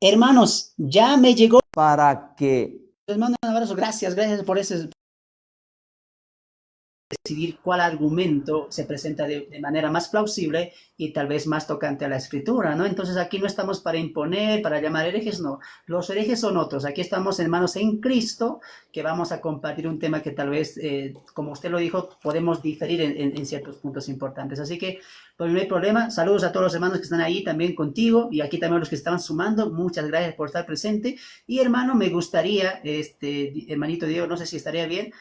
Hermanos, ya me llegó. para que Les mando un abrazo. Gracias, gracias por ese decidir cuál argumento se presenta de manera más plausible y tal vez más tocante a la escritura, ¿no? Entonces aquí no estamos para imponer, para llamar herejes, no. Los herejes son otros. Aquí estamos hermanos en Cristo, que vamos a compartir un tema que tal vez, como usted lo dijo, podemos diferir en ciertos puntos importantes. Así que, pues no hay problema. Saludos a todos los hermanos que están ahí también contigo y aquí también los que estaban sumando. Muchas gracias por estar presente. Y hermano, me gustaría, hermanito Diego, no sé si estaría bien,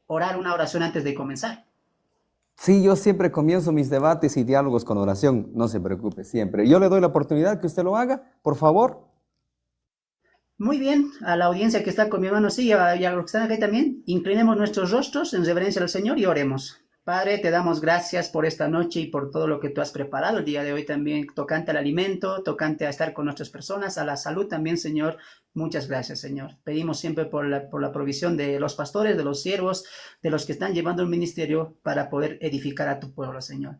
orar una oración antes de comenzar. sí, yo siempre comienzo mis debates y diálogos con oración, no se preocupe, siempre. Yo le doy la oportunidad que usted lo haga, por favor. Muy bien, a la audiencia que está con mi hermano, sí, y a los que están aquí también, inclinemos nuestros rostros en reverencia al Señor y oremos. Padre, te damos gracias por esta noche y por todo lo que tú has preparado el día de hoy también, tocante al alimento, tocante a estar con nuestras personas, a la salud también, Señor. Muchas gracias, Señor. Pedimos siempre por la provisión de los pastores, de los siervos, de los que están llevando el ministerio para poder edificar a tu pueblo, Señor.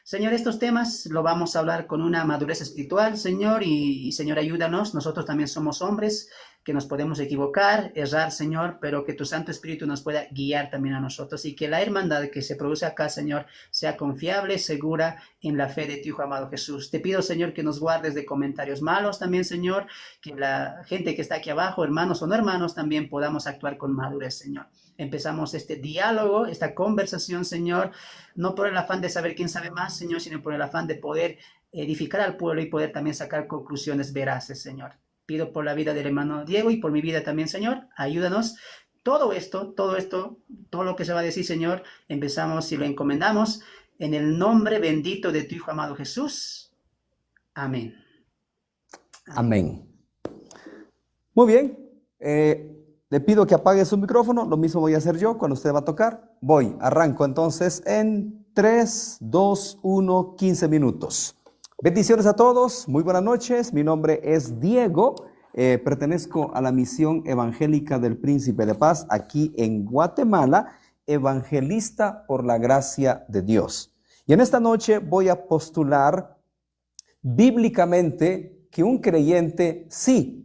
Señor, estos temas lo vamos a hablar con una madurez espiritual, Señor, y Señor, ayúdanos. Nosotros también somos hombres que nos podemos equivocar, errar, Señor, pero que tu Santo Espíritu nos pueda guiar también a nosotros y que la hermandad que se produce acá, Señor, sea confiable, segura en la fe de tu Hijo amado Jesús. Te pido, Señor, que nos guardes de comentarios malos también, Señor, que la gente que está aquí abajo, hermanos o no hermanos, también podamos actuar con madurez, Señor. Empezamos este diálogo, esta conversación, Señor, no por el afán de saber quién sabe más, Señor, sino por el afán de poder edificar al pueblo y poder también sacar conclusiones veraces, Señor. Pido por la vida del hermano Diego y por mi vida también, Señor, ayúdanos. Todo esto, todo lo que se va a decir, Señor, empezamos y lo encomendamos en el nombre bendito de tu Hijo amado Jesús. Amén. Amén. Muy bien. Le pido que apague su micrófono. Lo mismo voy a hacer yo cuando usted va a tocar. Arranco entonces en 3, 2, 1, 15 minutos. Bendiciones a todos. Muy buenas noches. Mi nombre es Diego. Pertenezco a la misión evangélica del Príncipe de Paz aquí en Guatemala. Evangelista por la gracia de Dios. Y en esta noche voy a postular bíblicamente que un creyente sí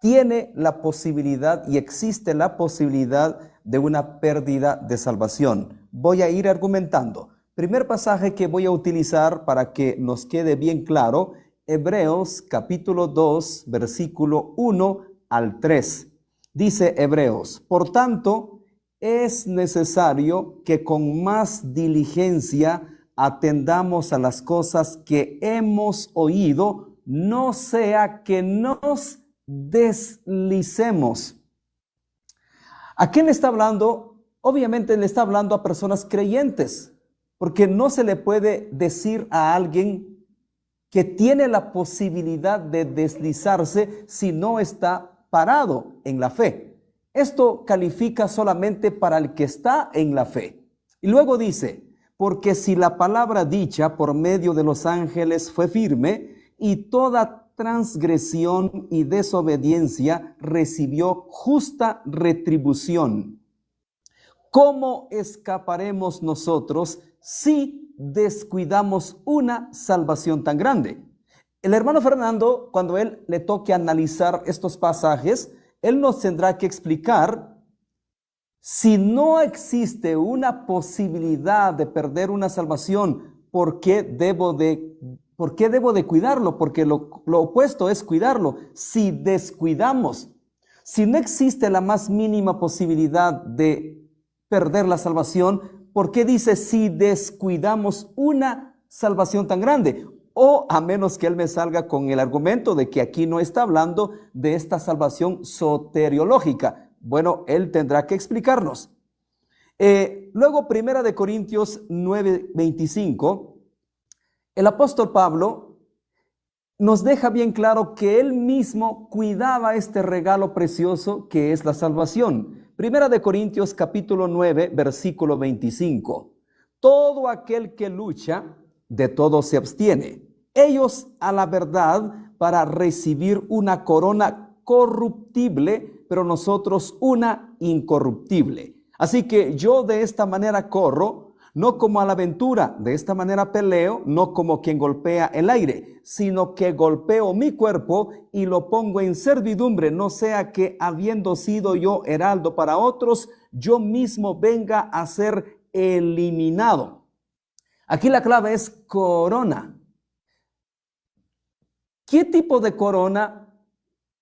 tiene la posibilidad y existe la posibilidad de una pérdida de salvación. Voy a ir argumentando. Primer pasaje que voy a utilizar para que nos quede bien claro, Hebreos capítulo 2, versículo 1 al 3. Dice Hebreos, por tanto, es necesario que con más diligencia atendamos a las cosas que hemos oído, no sea que nos deslicemos. ¿A quién le está hablando? Obviamente le está hablando a personas creyentes, porque no se le puede decir a alguien que tiene la posibilidad de deslizarse si no está parado en la fe. Esto califica solamente para el que está en la fe. Y luego dice, porque si la palabra dicha por medio de los ángeles fue firme y toda transgresión y desobediencia recibió justa retribución, ¿cómo escaparemos nosotros si descuidamos una salvación tan grande? El hermano Fernando, cuando él le toque analizar estos pasajes, él nos tendrá que explicar si no existe una posibilidad de perder una salvación, ¿por qué debo de cuidarlo? Porque lo opuesto es cuidarlo. Si descuidamos, si no existe la más mínima posibilidad de perder la salvación, ¿por qué dice si descuidamos una salvación tan grande? O a menos que él me salga con el argumento de que aquí no está hablando de esta salvación soteriológica. Bueno, él tendrá que explicarnos. Luego, 1 Corintios 9:25, el apóstol Pablo nos deja bien claro que él mismo cuidaba este regalo precioso que es la salvación. 1 Corintios capítulo 9, versículo 25. Todo aquel que lucha, de todo se abstiene. Ellos a la verdad para recibir una corona corruptible, pero nosotros una incorruptible. Así que yo de esta manera corro, no como a la aventura. De esta manera peleo, no como quien golpea el aire, sino que golpeo mi cuerpo y lo pongo en servidumbre, no sea que habiendo sido yo heraldo para otros, yo mismo venga a ser eliminado. Aquí la clave es corona. ¿Qué tipo de corona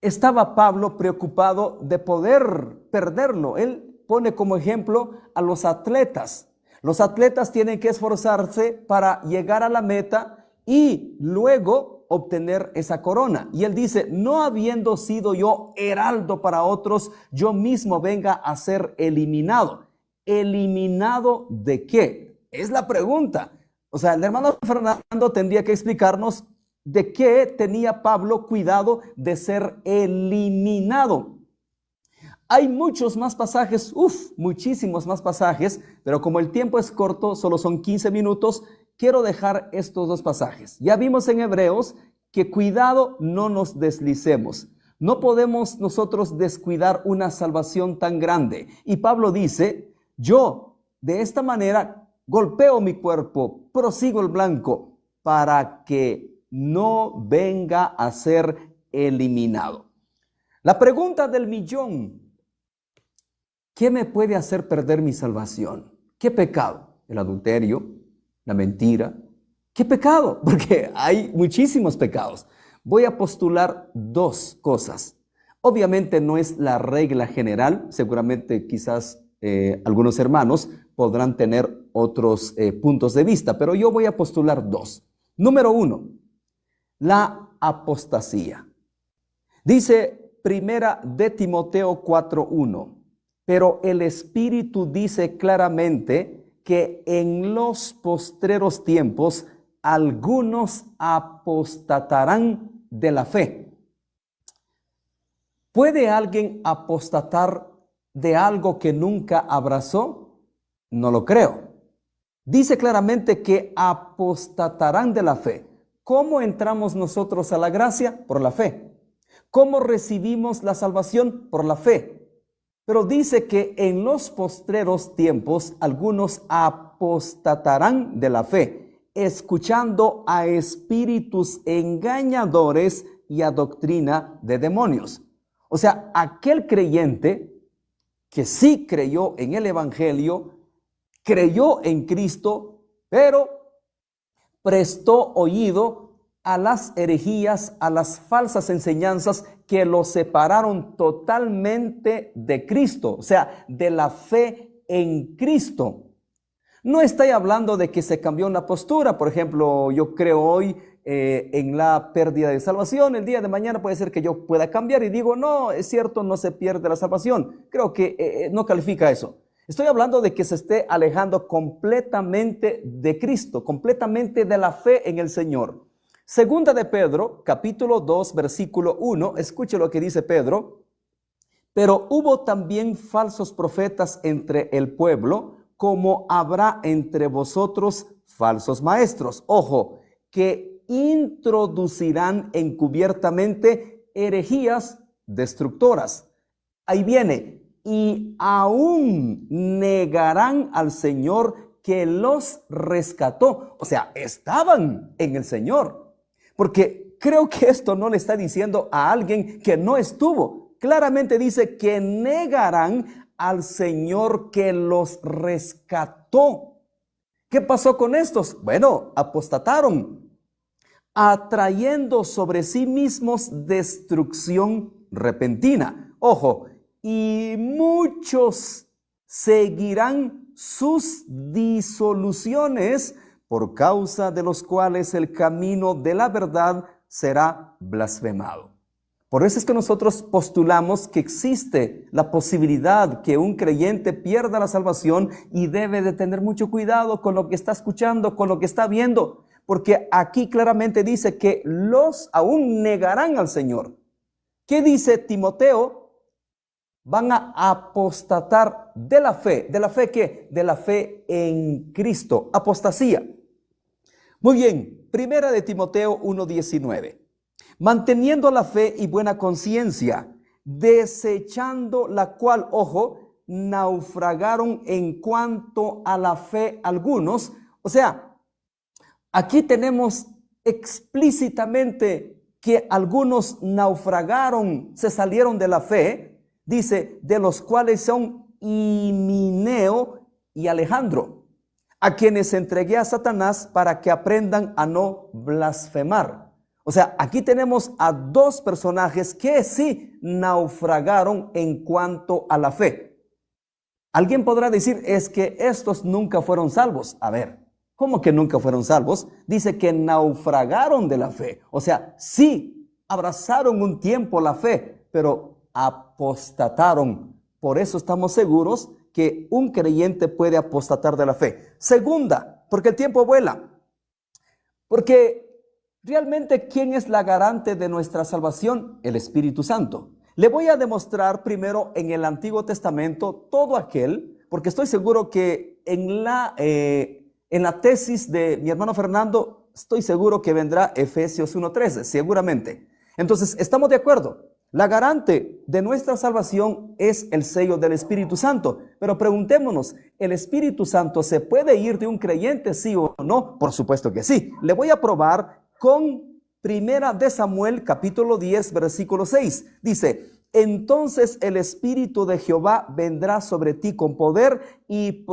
estaba Pablo preocupado de poder perderlo? Él pone como ejemplo a los atletas. Los atletas tienen que esforzarse para llegar a la meta y luego obtener esa corona. Y él dice, no habiendo sido yo heraldo para otros, yo mismo venga a ser eliminado. ¿Eliminado de qué? Es la pregunta. O sea, el hermano Fernando tendría que explicarnos de qué tenía Pablo cuidado de ser eliminado. Hay muchos más pasajes, muchísimos más pasajes, pero como el tiempo es corto, solo son 15 minutos, quiero dejar estos dos pasajes. Ya vimos en Hebreos que cuidado no nos deslicemos. No podemos nosotros descuidar una salvación tan grande. Y Pablo dice, yo de esta manera golpeo mi cuerpo, prosigo el blanco para que no venga a ser eliminado. La pregunta del millón: ¿qué me puede hacer perder mi salvación? ¿Qué pecado? ¿El adulterio? ¿La mentira? ¿Qué pecado? Porque hay muchísimos pecados. Voy a postular dos cosas. Obviamente no es la regla general. Seguramente quizás algunos hermanos podrán tener otros puntos de vista, pero yo voy a postular dos. Número uno, la apostasía. Dice Primera de Timoteo 4:1. Pero el Espíritu dice claramente que en los postreros tiempos algunos apostatarán de la fe. ¿Puede alguien apostatar de algo que nunca abrazó? No lo creo. Dice claramente que apostatarán de la fe. ¿Cómo entramos nosotros a la gracia? Por la fe. ¿Cómo recibimos la salvación? Por la fe. Pero dice que en los postreros tiempos algunos apostatarán de la fe, escuchando a espíritus engañadores y a doctrina de demonios. O sea, aquel creyente que sí creyó en el Evangelio, creyó en Cristo, pero prestó oído a las herejías, a las falsas enseñanzas que lo separaron totalmente de Cristo, o sea, de la fe en Cristo. No estoy hablando de que se cambió una postura. Por ejemplo, yo creo hoy en la pérdida de salvación. El día de mañana puede ser que yo pueda cambiar y digo, no, es cierto, no se pierde la salvación. Creo que no califica eso. Estoy hablando de que se esté alejando completamente de Cristo, completamente de la fe en el Señor. Segunda de Pedro, capítulo 2, versículo 1, escuche lo que dice Pedro. Pero hubo también falsos profetas entre el pueblo, como habrá entre vosotros falsos maestros. Ojo, que introducirán encubiertamente herejías destructoras. Ahí viene, y aún negarán al Señor que los rescató. O sea, estaban en el Señor. Porque creo que esto no le está diciendo a alguien que no estuvo. Claramente dice que negarán al Señor que los rescató. ¿Qué pasó con estos? Bueno, apostataron, atrayendo sobre sí mismos destrucción repentina. Ojo, y muchos seguirán sus disoluciones, por causa de los cuales el camino de la verdad será blasfemado. Por eso es que nosotros postulamos que existe la posibilidad que un creyente pierda la salvación y debe de tener mucho cuidado con lo que está escuchando, con lo que está viendo, porque aquí claramente dice que los aún negarán al Señor. ¿Qué dice Timoteo? Van a apostatar de la fe. ¿De la fe qué? De la fe en Cristo. Apostasía. Muy bien, primera de Timoteo 1:19. Manteniendo la fe y buena conciencia, desechando la cual, ojo, naufragaron en cuanto a la fe algunos. O sea, aquí tenemos explícitamente que algunos naufragaron, se salieron de la fe. Dice, de los cuales son Himeneo y Alejandro, a quienes entregué a Satanás para que aprendan a no blasfemar. O sea, aquí tenemos a dos personajes que sí naufragaron en cuanto a la fe. Alguien podrá decir, es que estos nunca fueron salvos. A ver, ¿cómo que nunca fueron salvos? Dice que naufragaron de la fe. O sea, sí, abrazaron un tiempo la fe, pero apostataron. Por eso estamos seguros que un creyente puede apostatar de la fe. Segunda, porque el tiempo vuela. Porque realmente, ¿quién es la garante de nuestra salvación? El Espíritu Santo. Le voy a demostrar primero en el Antiguo Testamento todo aquel, porque estoy seguro que en la tesis de mi hermano Fernando, estoy seguro que vendrá Efesios 1:13, seguramente. Entonces, estamos de acuerdo. La garante de nuestra salvación es el sello del Espíritu Santo. Pero preguntémonos, ¿el Espíritu Santo se puede ir de un creyente, sí o no? Por supuesto que sí. Le voy a probar con Primera de Samuel, capítulo 10, versículo 6. Dice, entonces el Espíritu de Jehová vendrá sobre ti con poder y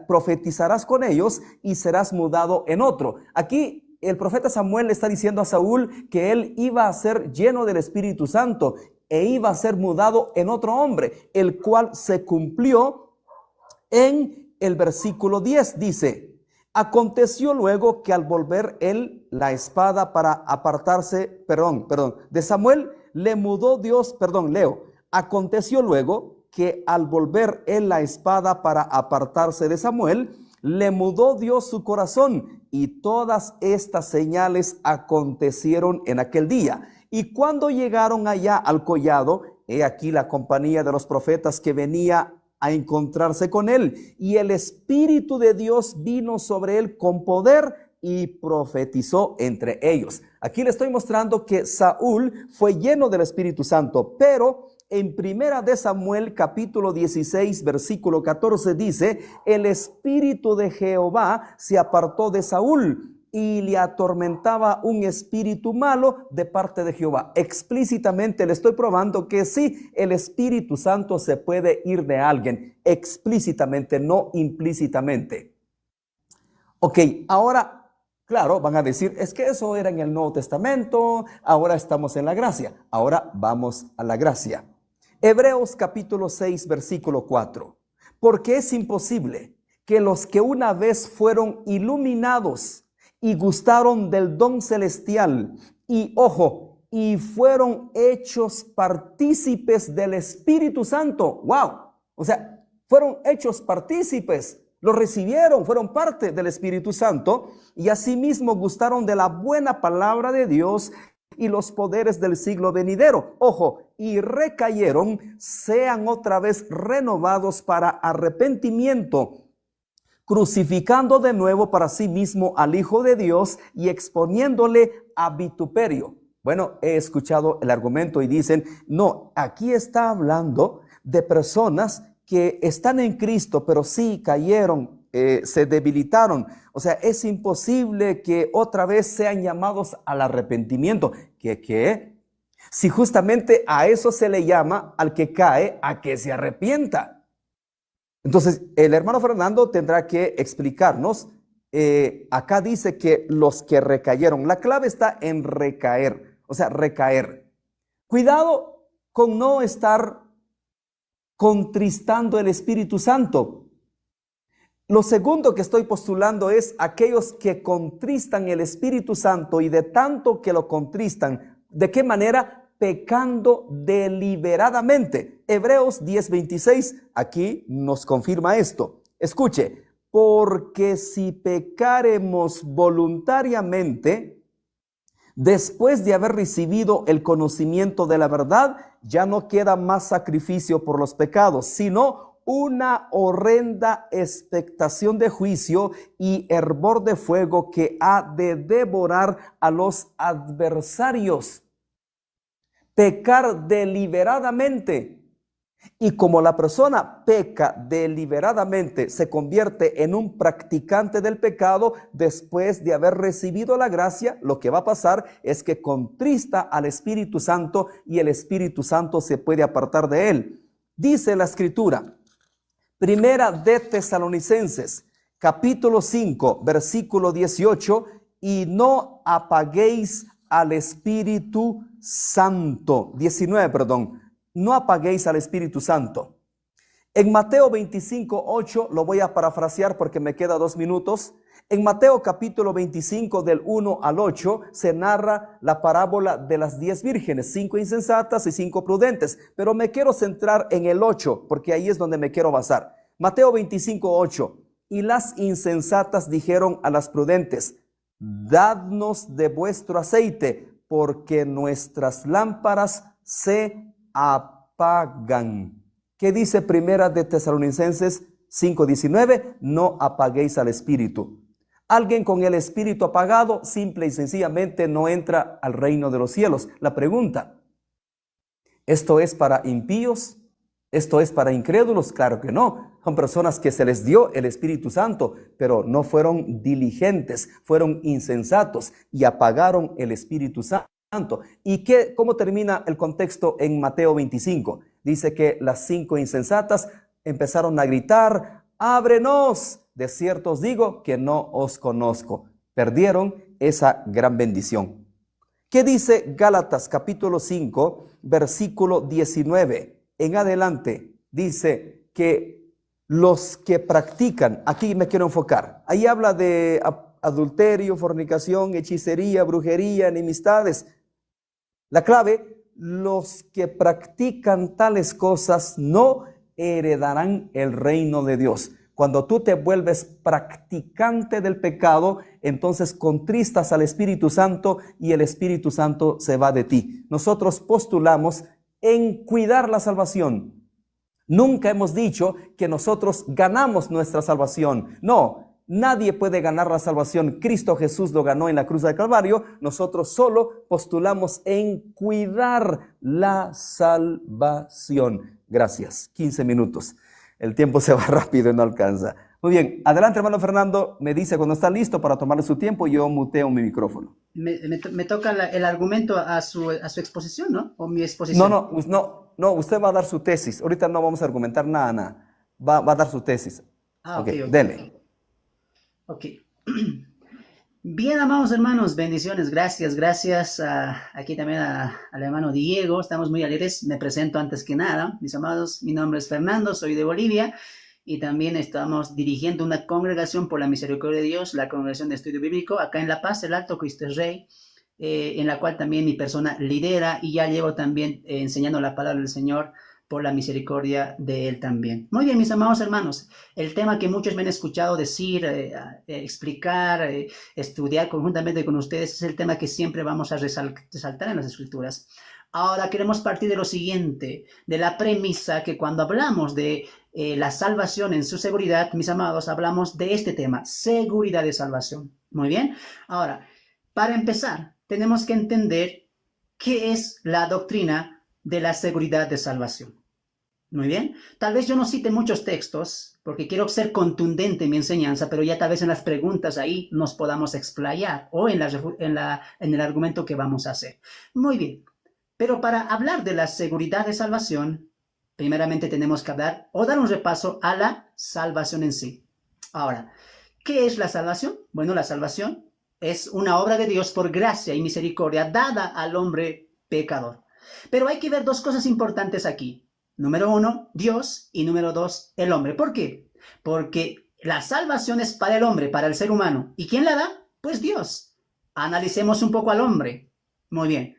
profetizarás con ellos y serás mudado en otro. Aquí el profeta Samuel le está diciendo a Saúl que él iba a ser lleno del Espíritu Santo e iba a ser mudado en otro hombre, el cual se cumplió en el versículo 10. Dice, aconteció luego que al volver él la espada para apartarse, de Samuel, le mudó Dios, aconteció luego que al volver él la espada para apartarse de Samuel, le mudó Dios su corazón, y todas estas señales acontecieron en aquel día. Y cuando llegaron allá al collado, he aquí la compañía de los profetas que venía a encontrarse con él, y el Espíritu de Dios vino sobre él con poder y profetizó entre ellos. Aquí le estoy mostrando que Saúl fue lleno del Espíritu Santo, pero en Primera de Samuel capítulo 16 versículo 14 dice, el Espíritu de Jehová se apartó de Saúl y le atormentaba un espíritu malo de parte de Jehová. Explícitamente le estoy probando que sí, el Espíritu Santo se puede ir de alguien, explícitamente, no implícitamente. Ok, ahora, claro, van a decir, es que eso era en el Nuevo Testamento, ahora estamos en la gracia. Ahora vamos a la gracia. Hebreos capítulo 6, versículo 4. Porque es imposible que los que una vez fueron iluminados y gustaron del don celestial y, ojo, y fueron hechos partícipes del Espíritu Santo. ¡Wow! O sea, fueron hechos partícipes. Lo recibieron, fueron parte del Espíritu Santo y asimismo gustaron de la buena palabra de Dios y los poderes del siglo venidero. Ojo, y recayeron, sean otra vez renovados para arrepentimiento, crucificando de nuevo para sí mismo al Hijo de Dios y exponiéndole a vituperio. Bueno, he escuchado el argumento y dicen, no, aquí está hablando de personas que están en Cristo, pero sí cayeron, se debilitaron. O sea, es imposible que otra vez sean llamados al arrepentimiento. ¿Qué? Si justamente a eso se le llama al que cae a que se arrepienta. Entonces, el hermano Fernando tendrá que explicarnos. Acá dice que los que recayeron. La clave está en recaer, o sea, recaer. Cuidado con no estar contristando el Espíritu Santo. Lo segundo que estoy postulando es aquellos que contristan el Espíritu Santo y de tanto que lo contristan, ¿de qué manera? Pecando deliberadamente. Hebreos 10:26 aquí nos confirma esto. Escuche, porque si pecaremos voluntariamente, después de haber recibido el conocimiento de la verdad, ya no queda más sacrificio por los pecados, sino una horrenda expectación de juicio y hervor de fuego que ha de devorar a los adversarios. Pecar deliberadamente. Y como la persona peca deliberadamente, se convierte en un practicante del pecado después de haber recibido la gracia, lo que va a pasar es que contrista al Espíritu Santo y el Espíritu Santo se puede apartar de él. Dice la Escritura, Primera de Tesalonicenses, capítulo 5, versículo 18, y no apaguéis al Espíritu Santo. 19, perdón. No apaguéis al Espíritu Santo. En Mateo 25, 8, lo voy a parafrasear porque me queda 2 minutos. En Mateo capítulo 25 del 1 al 8 se narra la parábola de las 10 vírgenes, 5 insensatas y 5 prudentes. Pero me quiero centrar en el 8 porque ahí es donde me quiero basar. Mateo 25, 8. Y las insensatas dijeron a las prudentes, dadnos de vuestro aceite porque nuestras lámparas se apagan. ¿Qué dice Primera de Tesalonicenses 5:19? No apaguéis al Espíritu. Alguien con el Espíritu apagado simple y sencillamente no entra al reino de los cielos. La pregunta, ¿esto es para impíos? ¿Esto es para incrédulos? Claro que no. Son personas que se les dio el Espíritu Santo, pero no fueron diligentes, fueron insensatos y apagaron el Espíritu Santo. ¿Y cómo termina el contexto en Mateo 25? Dice que las 5 insensatas empezaron a gritar, ábrenos, de cierto os digo que no os conozco. Perdieron esa gran bendición. ¿Qué dice Gálatas capítulo 5, versículo 19? En adelante dice que los que practican, aquí me quiero enfocar, ahí habla de adulterio, fornicación, hechicería, brujería, enemistades. La clave, los que practican tales cosas no heredarán el reino de Dios. Cuando tú te vuelves practicante del pecado, entonces contristas al Espíritu Santo y el Espíritu Santo se va de ti. Nosotros postulamos en cuidar la salvación. Nunca hemos dicho que nosotros ganamos nuestra salvación. No. Nadie puede ganar la salvación. Cristo Jesús lo ganó en la cruz del Calvario. Nosotros solo postulamos en cuidar la salvación. Gracias. 15 minutos. El tiempo se va rápido y no alcanza. Muy bien. Adelante, hermano Fernando. Me dice cuando está listo para tomarle su tiempo. Yo muteo mi micrófono. Me toca el argumento a su exposición, ¿no? O mi exposición. No. Usted va a dar su tesis. Ahorita no vamos a argumentar nada. Va a dar su tesis. Ok. Dele. Ok. Bien, amados hermanos, bendiciones, gracias aquí también al hermano Diego, estamos muy alegres, me presento antes que nada, mis amados, mi nombre es Fernando, soy de Bolivia y también estamos dirigiendo una congregación por la misericordia de Dios, la congregación de estudio bíblico, acá en La Paz, el Alto Cristo es Rey, en la cual también mi persona lidera y ya llevo también enseñando la palabra del Señor por la misericordia de Él también. Muy bien, mis amados hermanos, el tema que muchos me han escuchado decir, explicar, estudiar conjuntamente con ustedes es el tema que siempre vamos a resaltar en las Escrituras. Ahora queremos partir de lo siguiente, de la premisa que cuando hablamos de la salvación en su seguridad, mis amados, hablamos de este tema, seguridad de salvación. Muy bien, ahora, para empezar, tenemos que entender qué es la doctrina de la seguridad de salvación. Muy bien. Tal vez yo no cite muchos textos porque quiero ser contundente en mi enseñanza, pero ya tal vez en las preguntas ahí nos podamos explayar o en el argumento que vamos a hacer. Muy bien. Pero para hablar de la seguridad de salvación, primeramente tenemos que hablar o dar un repaso a la salvación en sí. Ahora, ¿qué es la salvación? Bueno, la salvación es una obra de Dios por gracia y misericordia dada al hombre pecador. Pero hay que ver 2 cosas importantes aquí. Número 1, Dios, y número 2, el hombre. ¿Por qué? Porque la salvación es para el hombre, para el ser humano. ¿Y quién la da? Pues Dios. Analicemos un poco al hombre. Muy bien.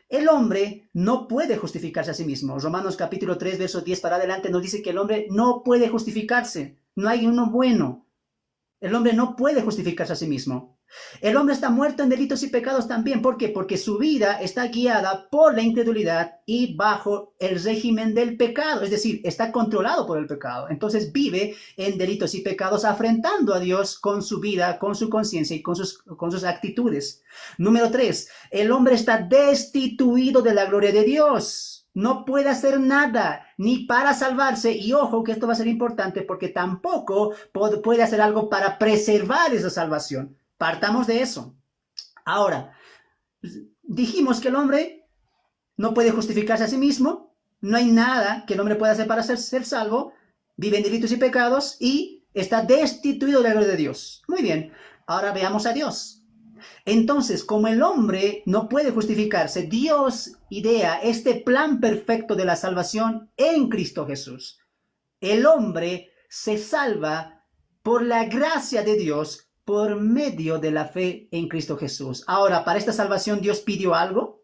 El hombre no puede justificarse a sí mismo. Romanos capítulo 3, verso 10 para adelante nos dice que el hombre no puede justificarse. No hay uno bueno. El hombre no puede justificarse a sí mismo. El hombre está muerto en delitos y pecados también. ¿Por qué? Porque su vida está guiada por la incredulidad y bajo el régimen del pecado. Es decir, está controlado por el pecado. Entonces vive en delitos y pecados afrentando a Dios con su vida, con su conciencia y con sus actitudes. Número 3, el hombre está destituido de la gloria de Dios. no puede hacer nada ni para salvarse, y ojo que esto va a ser importante porque tampoco puede hacer algo para preservar esa salvación. Partamos de eso. Ahora, dijimos que el hombre no puede justificarse a sí mismo, no hay nada que el hombre pueda hacer para ser salvo, vive en delitos y pecados y está destituido de la gloria de Dios. Muy bien, ahora veamos a Dios. Entonces, como el hombre no puede justificarse, Dios idea este plan perfecto de la salvación en Cristo Jesús. El hombre se salva por la gracia de Dios por medio de la fe en Cristo Jesús. Ahora, ¿para esta salvación Dios pidió algo?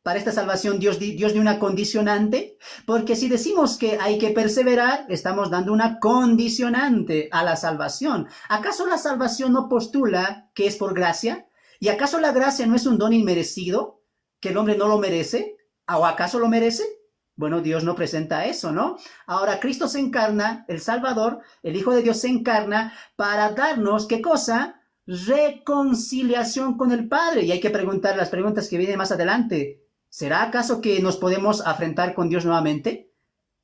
¿Para esta salvación Dios dio una condicionante? Porque si decimos que hay que perseverar, estamos dando una condicionante a la salvación. ¿Acaso la salvación no postula que es por gracia? ¿Y acaso la gracia no es un don inmerecido? ¿Que el hombre no lo merece? ¿O acaso lo merece? Bueno, Dios no presenta eso, ¿no? Ahora, Cristo se encarna, el Salvador, el Hijo de Dios se encarna para darnos, ¿qué cosa? Reconciliación con el Padre. Y hay que preguntar las preguntas que vienen más adelante. ¿Será acaso que nos podemos afrentar con Dios nuevamente?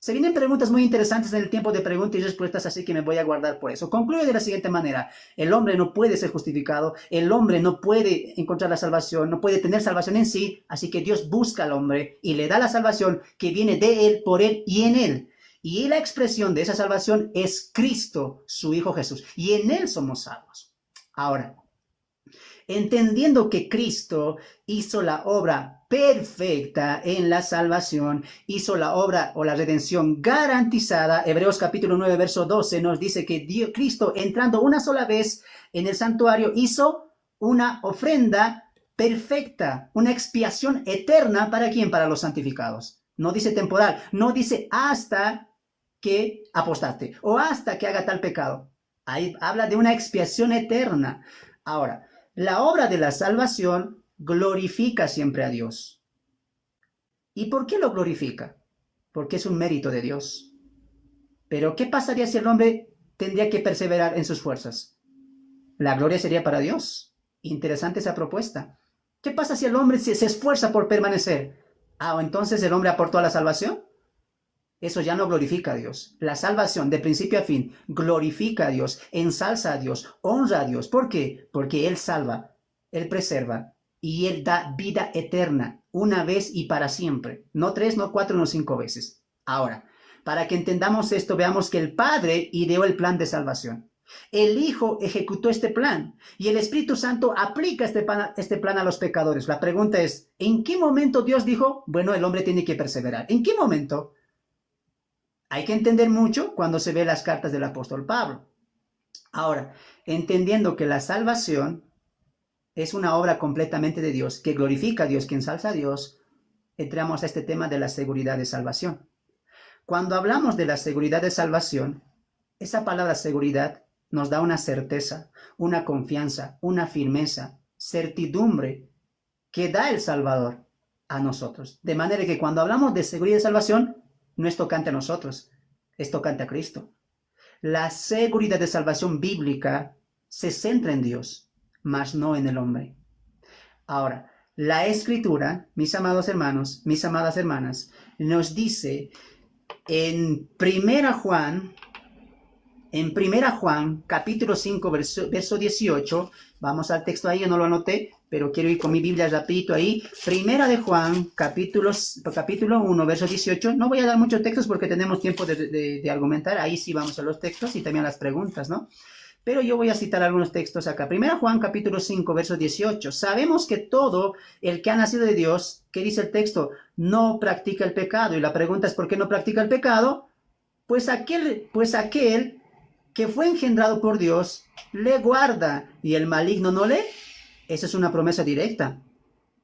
Se vienen preguntas muy interesantes en el tiempo de preguntas y respuestas, así que me voy a guardar por eso. Concluye de la siguiente manera. El hombre no puede ser justificado, el hombre no puede encontrar la salvación, no puede tener salvación en sí, así que Dios busca al hombre y le da la salvación que viene de él, por él y en él. Y la expresión de esa salvación es Cristo, su Hijo Jesús, y en él somos salvos. Ahora, entendiendo que Cristo hizo la obra perfecta en la salvación, hizo la obra o la redención garantizada. Hebreos capítulo 9, verso 12 nos dice que Cristo, entrando una sola vez en el santuario, hizo una ofrenda perfecta, una expiación eterna. ¿Para quién? Para los santificados. No dice temporal, no dice hasta que apostate o hasta que haga tal pecado. Ahí habla de una expiación eterna. Ahora, la obra de la salvación glorifica siempre a Dios. ¿Y por qué lo glorifica? Porque es un mérito de Dios. Pero ¿qué pasaría si el hombre tendría que perseverar en sus fuerzas? ¿La gloria sería para Dios? Interesante esa propuesta. ¿Qué pasa si el hombre se esfuerza por permanecer? Entonces el hombre aportó a la salvación. Eso ya no glorifica a Dios. La salvación, de principio a fin, glorifica a Dios, ensalza a Dios, honra a Dios. ¿Por qué? Porque Él salva, Él preserva y Él da vida eterna, una vez y para siempre. No 3, no 4, no 5 veces. Ahora, para que entendamos esto, veamos que el Padre ideó el plan de salvación. El Hijo ejecutó este plan y el Espíritu Santo aplica este plan a los pecadores. La pregunta es, ¿en qué momento Dios dijo, bueno, el hombre tiene que perseverar? ¿En qué momento? Hay que entender mucho cuando se ve las cartas del apóstol Pablo. Ahora, entendiendo que la salvación es una obra completamente de Dios, que glorifica a Dios, que ensalza a Dios, entramos a este tema de la seguridad de salvación. Cuando hablamos de la seguridad de salvación, esa palabra seguridad nos da una certeza, una confianza, una firmeza, certidumbre que da el Salvador a nosotros. De manera que cuando hablamos de seguridad de salvación, no es tocante a nosotros, es tocante a Cristo. La seguridad de salvación bíblica se centra en Dios, mas no en el hombre. Ahora, la Escritura, mis amados hermanos, mis amadas hermanas, nos dice en Primera Juan capítulo 5, verso 18, vamos al texto ahí, yo no lo anoté, pero quiero ir con mi Biblia rapidito ahí. Primera de Juan, capítulo 1, verso 18. No voy a dar muchos textos porque tenemos tiempo de argumentar. Ahí sí vamos a los textos y también a las preguntas, ¿no? Pero yo voy a citar algunos textos acá. Primera Juan, capítulo 5, verso 18. Sabemos que todo el que ha nacido de Dios, ¿qué dice el texto? No practica el pecado. Y la pregunta es, ¿por qué no practica el pecado? Pues aquel que fue engendrado por Dios le guarda y el maligno no le. Esa es una promesa directa.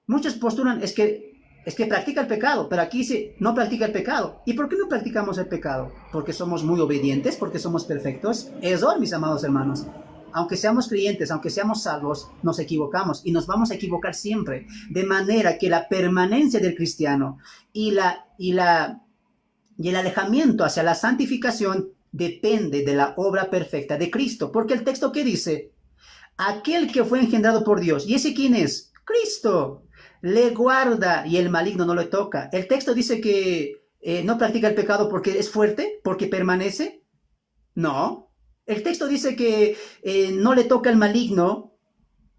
Muchos postulan, es que practica el pecado, pero aquí dice, no practica el pecado. ¿Y por qué no practicamos el pecado? ¿Porque somos muy obedientes? ¿Porque somos perfectos? Error, mis amados hermanos. Aunque seamos creyentes, aunque seamos salvos, nos equivocamos y nos vamos a equivocar siempre. De manera que la permanencia del cristiano y el alejamiento hacia la santificación depende de la obra perfecta de Cristo. Porque el texto, ¿qué dice? Aquel que fue engendrado por Dios. ¿Y ese quién es? Cristo. le guarda y el maligno no le toca. El texto dice que no practica el pecado porque es fuerte, porque permanece. No. El texto dice que no le toca el maligno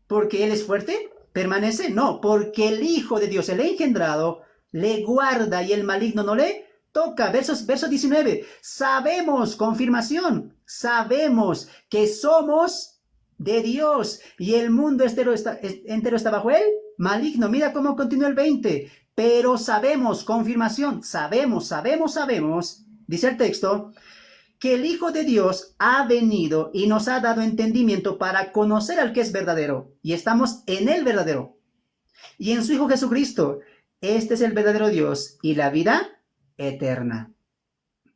porque él es fuerte, permanece. No, porque el Hijo de Dios, el engendrado, le guarda y el maligno no le toca. Verso 19. Sabemos, confirmación, sabemos que somos de Dios y el mundo entero está bajo él maligno. Mira cómo continúa el 20. Pero sabemos, confirmación, sabemos, dice el texto, que el Hijo de Dios ha venido y nos ha dado entendimiento para conocer al que es verdadero. Y estamos en el verdadero. Y en su Hijo Jesucristo. Este es el verdadero Dios y la vida eterna.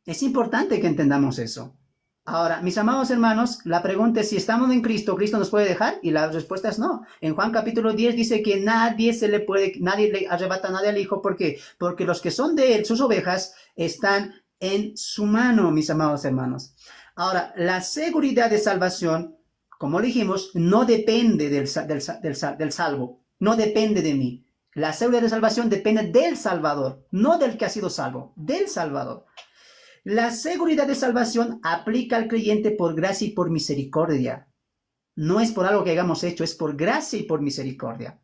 Es importante que entendamos eso. Ahora, mis amados hermanos, la pregunta es si estamos en Cristo, ¿Cristo nos puede dejar? Y la respuesta es no. En Juan capítulo 10 dice que nadie le arrebata nada al Hijo. ¿Por qué? Porque los que son de él, sus ovejas, están en su mano, mis amados hermanos. Ahora, la seguridad de salvación, como dijimos, no depende del salvo, no depende de mí. La seguridad de salvación depende del Salvador, no del que ha sido salvo, del Salvador. La seguridad de salvación aplica al creyente por gracia y por misericordia. No es por algo que hayamos hecho, es por gracia y por misericordia.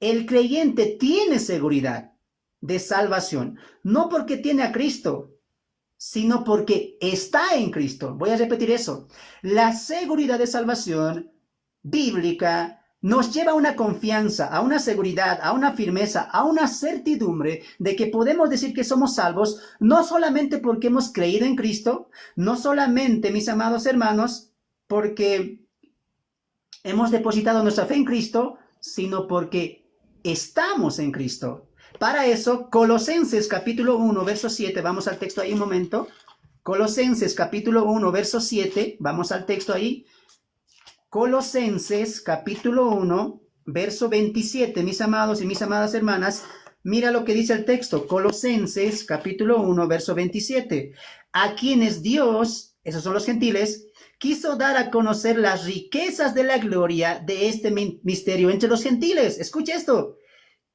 El creyente tiene seguridad de salvación, no porque tiene a Cristo, sino porque está en Cristo. Voy a repetir eso. La seguridad de salvación bíblica nos lleva a una confianza, a una seguridad, a una firmeza, a una certidumbre de que podemos decir que somos salvos, no solamente porque hemos creído en Cristo, no solamente, mis amados hermanos, porque hemos depositado nuestra fe en Cristo, sino porque estamos en Cristo. Para eso, Colosenses capítulo 1, verso 7, vamos al texto ahí un momento. Colosenses capítulo 1, verso 7, vamos al texto ahí. Colosenses capítulo 1, verso 27, mis amados y mis amadas hermanas, mira lo que dice el texto. Colosenses capítulo 1, verso 27. A quienes Dios, esos son los gentiles, quiso dar a conocer las riquezas de la gloria de este misterio entre los gentiles. Escucha esto,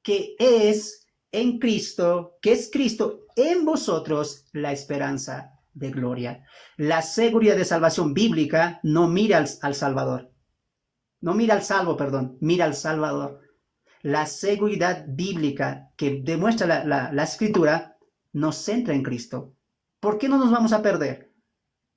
que es en Cristo, que es Cristo en vosotros la esperanza de gloria. La seguridad de salvación bíblica no mira al Salvador. No mira al salvo, perdón, mira al Salvador. La seguridad bíblica que demuestra la Escritura nos centra en Cristo. ¿Por qué no nos vamos a perder?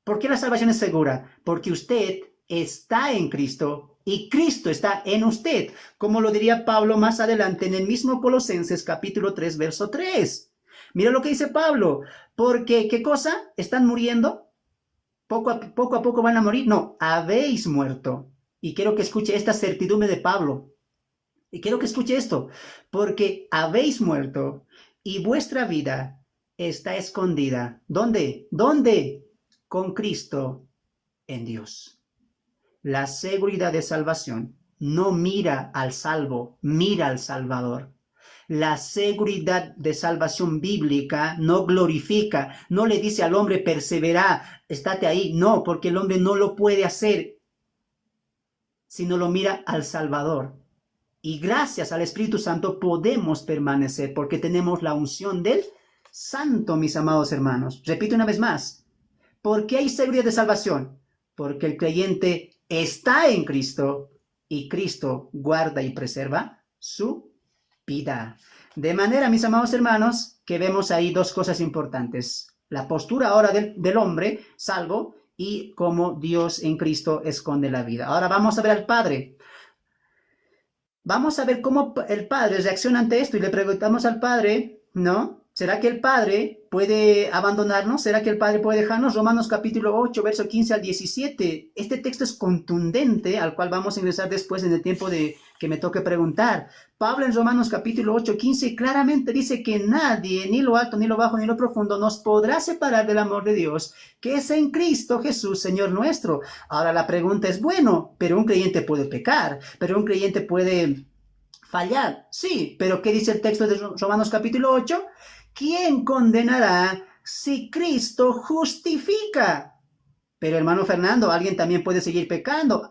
¿Por qué la salvación es segura? Porque usted está en Cristo y Cristo está en usted, como lo diría Pablo más adelante en el mismo Colosenses capítulo 3, verso 3. Mira lo que dice Pablo, porque ¿qué cosa? ¿Están muriendo? ¿Poco a poco van a morir? No, habéis muerto. Y quiero que escuche esta certidumbre de Pablo. Y quiero que escuche esto, porque habéis muerto y vuestra vida está escondida. ¿Dónde? ¿Dónde? Con Cristo en Dios. La seguridad de salvación no mira al salvo, mira al Salvador. La seguridad de salvación bíblica no glorifica, no le dice al hombre persevera, estate ahí. No, porque el hombre no lo puede hacer, sino lo mira al Salvador. Y gracias al Espíritu Santo podemos permanecer porque tenemos la unción del Santo, mis amados hermanos. Repito una vez más, ¿por qué hay seguridad de salvación? Porque el creyente está en Cristo y Cristo guarda y preserva su vida. De manera, mis amados hermanos, que vemos ahí dos cosas importantes. La postura ahora del hombre salvo y cómo Dios en Cristo esconde la vida. Ahora vamos a ver al Padre. Vamos a ver cómo el Padre reacciona ante esto y le preguntamos al Padre, ¿no? ¿Será que el Padre puede abandonarnos? ¿Será que el Padre puede dejarnos? Romanos capítulo 8, verso 15 al 17. Este texto es contundente, al cual vamos a ingresar después en el tiempo de que me toque preguntar. Pablo en Romanos capítulo 8, 15 claramente dice que nadie, ni lo alto, ni lo bajo, ni lo profundo, nos podrá separar del amor de Dios, que es en Cristo Jesús, Señor nuestro. Ahora la pregunta es, bueno, pero un creyente puede pecar, pero un creyente puede fallar. Sí, pero ¿qué dice el texto de Romanos capítulo 8? ¿Quién condenará si Cristo justifica? Pero hermano Fernando, alguien también puede seguir pecando.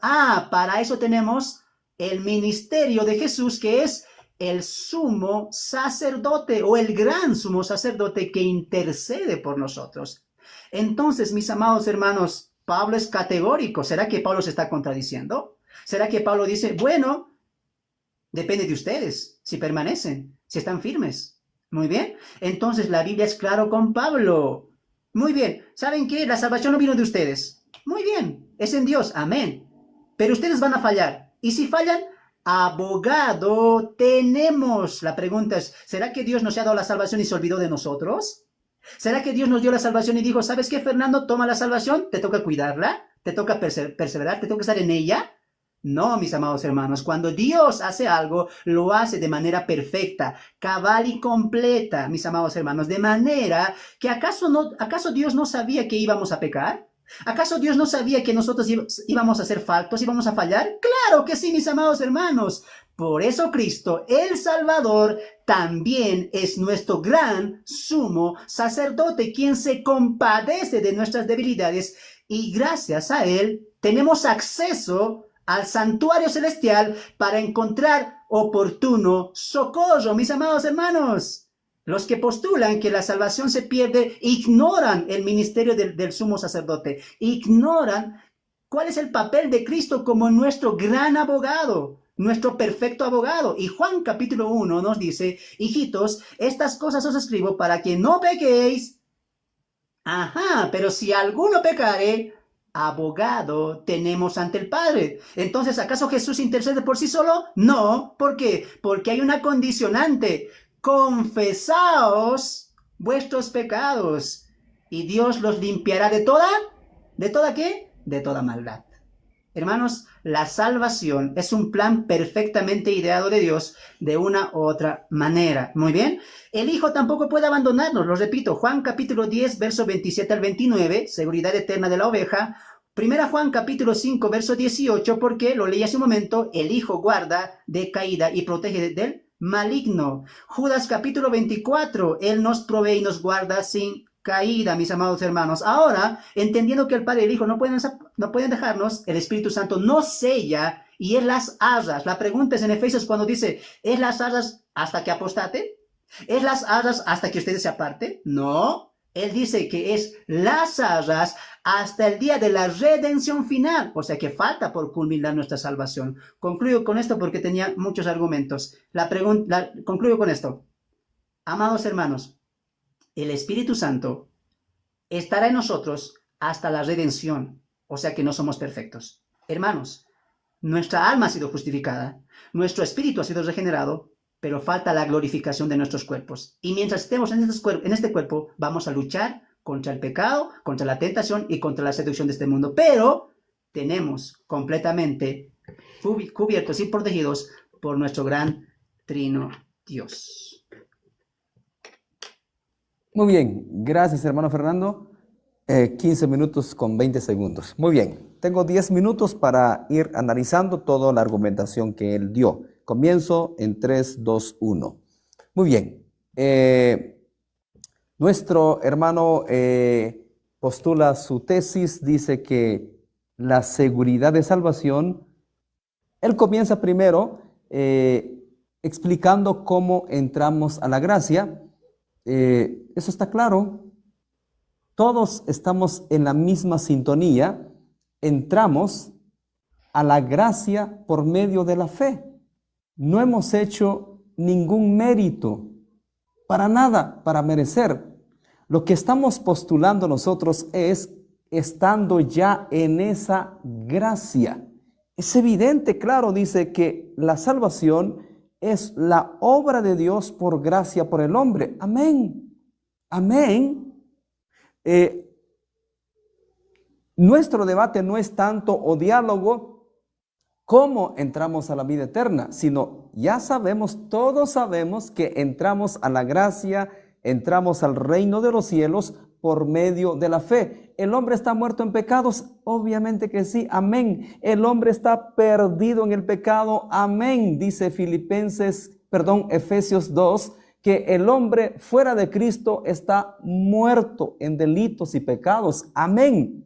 Para eso tenemos el ministerio de Jesús, que es el sumo sacerdote o el gran sumo sacerdote que intercede por nosotros. Entonces, mis amados hermanos, Pablo es categórico. ¿Será que Pablo se está contradiciendo? ¿Será que Pablo dice, bueno, depende de ustedes, si permanecen, si están firmes? Muy bien. Entonces, la Biblia es claro con Pablo. Muy bien. ¿Saben qué? La salvación no vino de ustedes. Muy bien. Es en Dios. Amén. Pero ustedes van a fallar. Y si fallan, abogado tenemos. La pregunta es, ¿será que Dios nos ha dado la salvación y se olvidó de nosotros? ¿Será que Dios nos dio la salvación y dijo, ¿sabes qué, Fernando? Toma la salvación, te toca cuidarla, te toca perseverar, te toca estar en ella. No, mis amados hermanos, cuando Dios hace algo, lo hace de manera perfecta, cabal y completa, mis amados hermanos, de manera que ¿acaso Dios no sabía que íbamos a pecar? ¿Acaso Dios no sabía que nosotros íbamos a ser faltos, íbamos a fallar? Claro que sí, mis amados hermanos. Por eso Cristo, el Salvador, también es nuestro gran sumo sacerdote, quien se compadece de nuestras debilidades, y gracias a Él tenemos acceso al santuario celestial para encontrar oportuno socorro, mis amados hermanos. Los que postulan que la salvación se pierde ignoran el ministerio del sumo sacerdote, ignoran cuál es el papel de Cristo como nuestro gran abogado, nuestro perfecto abogado. Y Juan capítulo 1 nos dice, hijitos, estas cosas os escribo para que no pequéis. Ajá, pero si alguno pecare, abogado tenemos ante el Padre. Entonces, ¿acaso Jesús intercede por sí solo? No. ¿Por qué? Porque hay una condicionante. Confesaos vuestros pecados y Dios los limpiará ¿de toda qué? De toda maldad. Hermanos, la salvación es un plan perfectamente ideado de Dios de una u otra manera. Muy bien. El Hijo tampoco puede abandonarnos. Lo repito, Juan capítulo 10, verso 27 al 29, seguridad eterna de la oveja. Primera Juan capítulo 5, verso 18, porque lo leí hace un momento, el Hijo guarda de caída y protege del maligno. Judas capítulo 24, Él nos provee y nos guarda sin caída, mis amados hermanos. Ahora, entendiendo que el Padre y el Hijo no pueden dejarnos, el Espíritu Santo nos sella y Él las arras. La pregunta es en Efesios cuando dice, ¿es las arras hasta que apostate? ¿Es las arras hasta que ustedes se aparten? No. Él dice que es las arras hasta el día de la redención final. O sea que falta por culminar nuestra salvación. Concluyo con esto porque tenía muchos argumentos. Concluyo con esto. Amados hermanos, el Espíritu Santo estará en nosotros hasta la redención, o sea que no somos perfectos. Hermanos, nuestra alma ha sido justificada, nuestro espíritu ha sido regenerado, pero falta la glorificación de nuestros cuerpos. Y mientras estemos en este cuerpo, vamos a luchar contra el pecado, contra la tentación y contra la seducción de este mundo. Pero tenemos completamente cubiertos y protegidos por nuestro gran trino Dios. Muy bien, gracias hermano Fernando. 15 minutos con 20 segundos. Muy bien, tengo 10 minutos para ir analizando toda la argumentación que él dio. Comienzo en 3, 2, 1. Muy bien, nuestro hermano postula su tesis, dice que la seguridad de salvación, él comienza primero explicando cómo entramos a la gracia. Eso está claro. Todos estamos en la misma sintonía. Entramos a la gracia por medio de la fe. No hemos hecho ningún mérito para nada, para merecer. Lo que estamos postulando nosotros es estando ya en esa gracia. Es evidente, claro, dice que la salvación es la obra de Dios por gracia por el hombre. Amén. Amén. Nuestro debate no es tanto o diálogo cómo entramos a la vida eterna, sino ya sabemos, todos sabemos que entramos a la gracia, entramos al reino de los cielos por medio de la fe. ¿El hombre está muerto en pecados? Obviamente que sí, amén. El hombre está perdido en el pecado, amén. Dice Efesios 2, que el hombre fuera de Cristo está muerto en delitos y pecados, amén.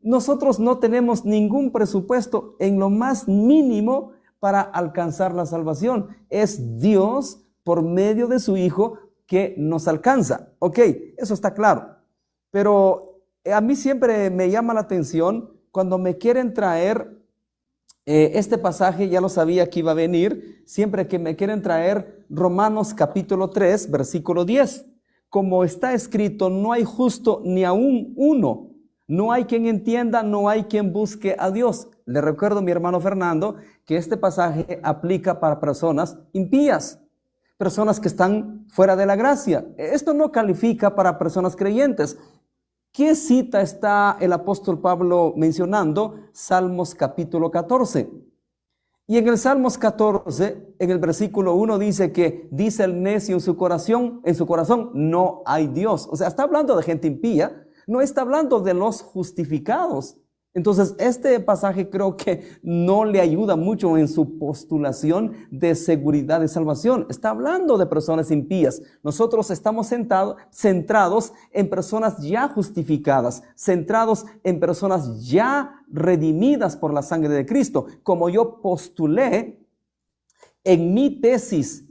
Nosotros no tenemos ningún presupuesto en lo más mínimo para alcanzar la salvación. Es Dios por medio de su Hijo que nos alcanza. Ok, eso está claro. Pero a mí siempre me llama la atención cuando me quieren traer este pasaje, ya lo sabía que iba a venir, siempre que me quieren traer Romanos capítulo 3, versículo 10. Como está escrito, no hay justo ni aún uno. No hay quien entienda, no hay quien busque a Dios. Le recuerdo a mi hermano Fernando que este pasaje aplica para personas impías, personas que están fuera de la gracia. Esto no califica para personas creyentes. ¿Qué cita está el apóstol Pablo mencionando? Salmos capítulo 14. Y en el Salmos 14, en el versículo 1 dice que dice el necio en su corazón, no hay Dios. O sea, está hablando de gente impía, no está hablando de los justificados. Entonces, este pasaje creo que no le ayuda mucho en su postulación de seguridad de salvación. Está hablando de personas impías. Nosotros estamos centrados en personas ya justificadas, centrados en personas ya redimidas por la sangre de Cristo. Como yo postulé en mi tesis,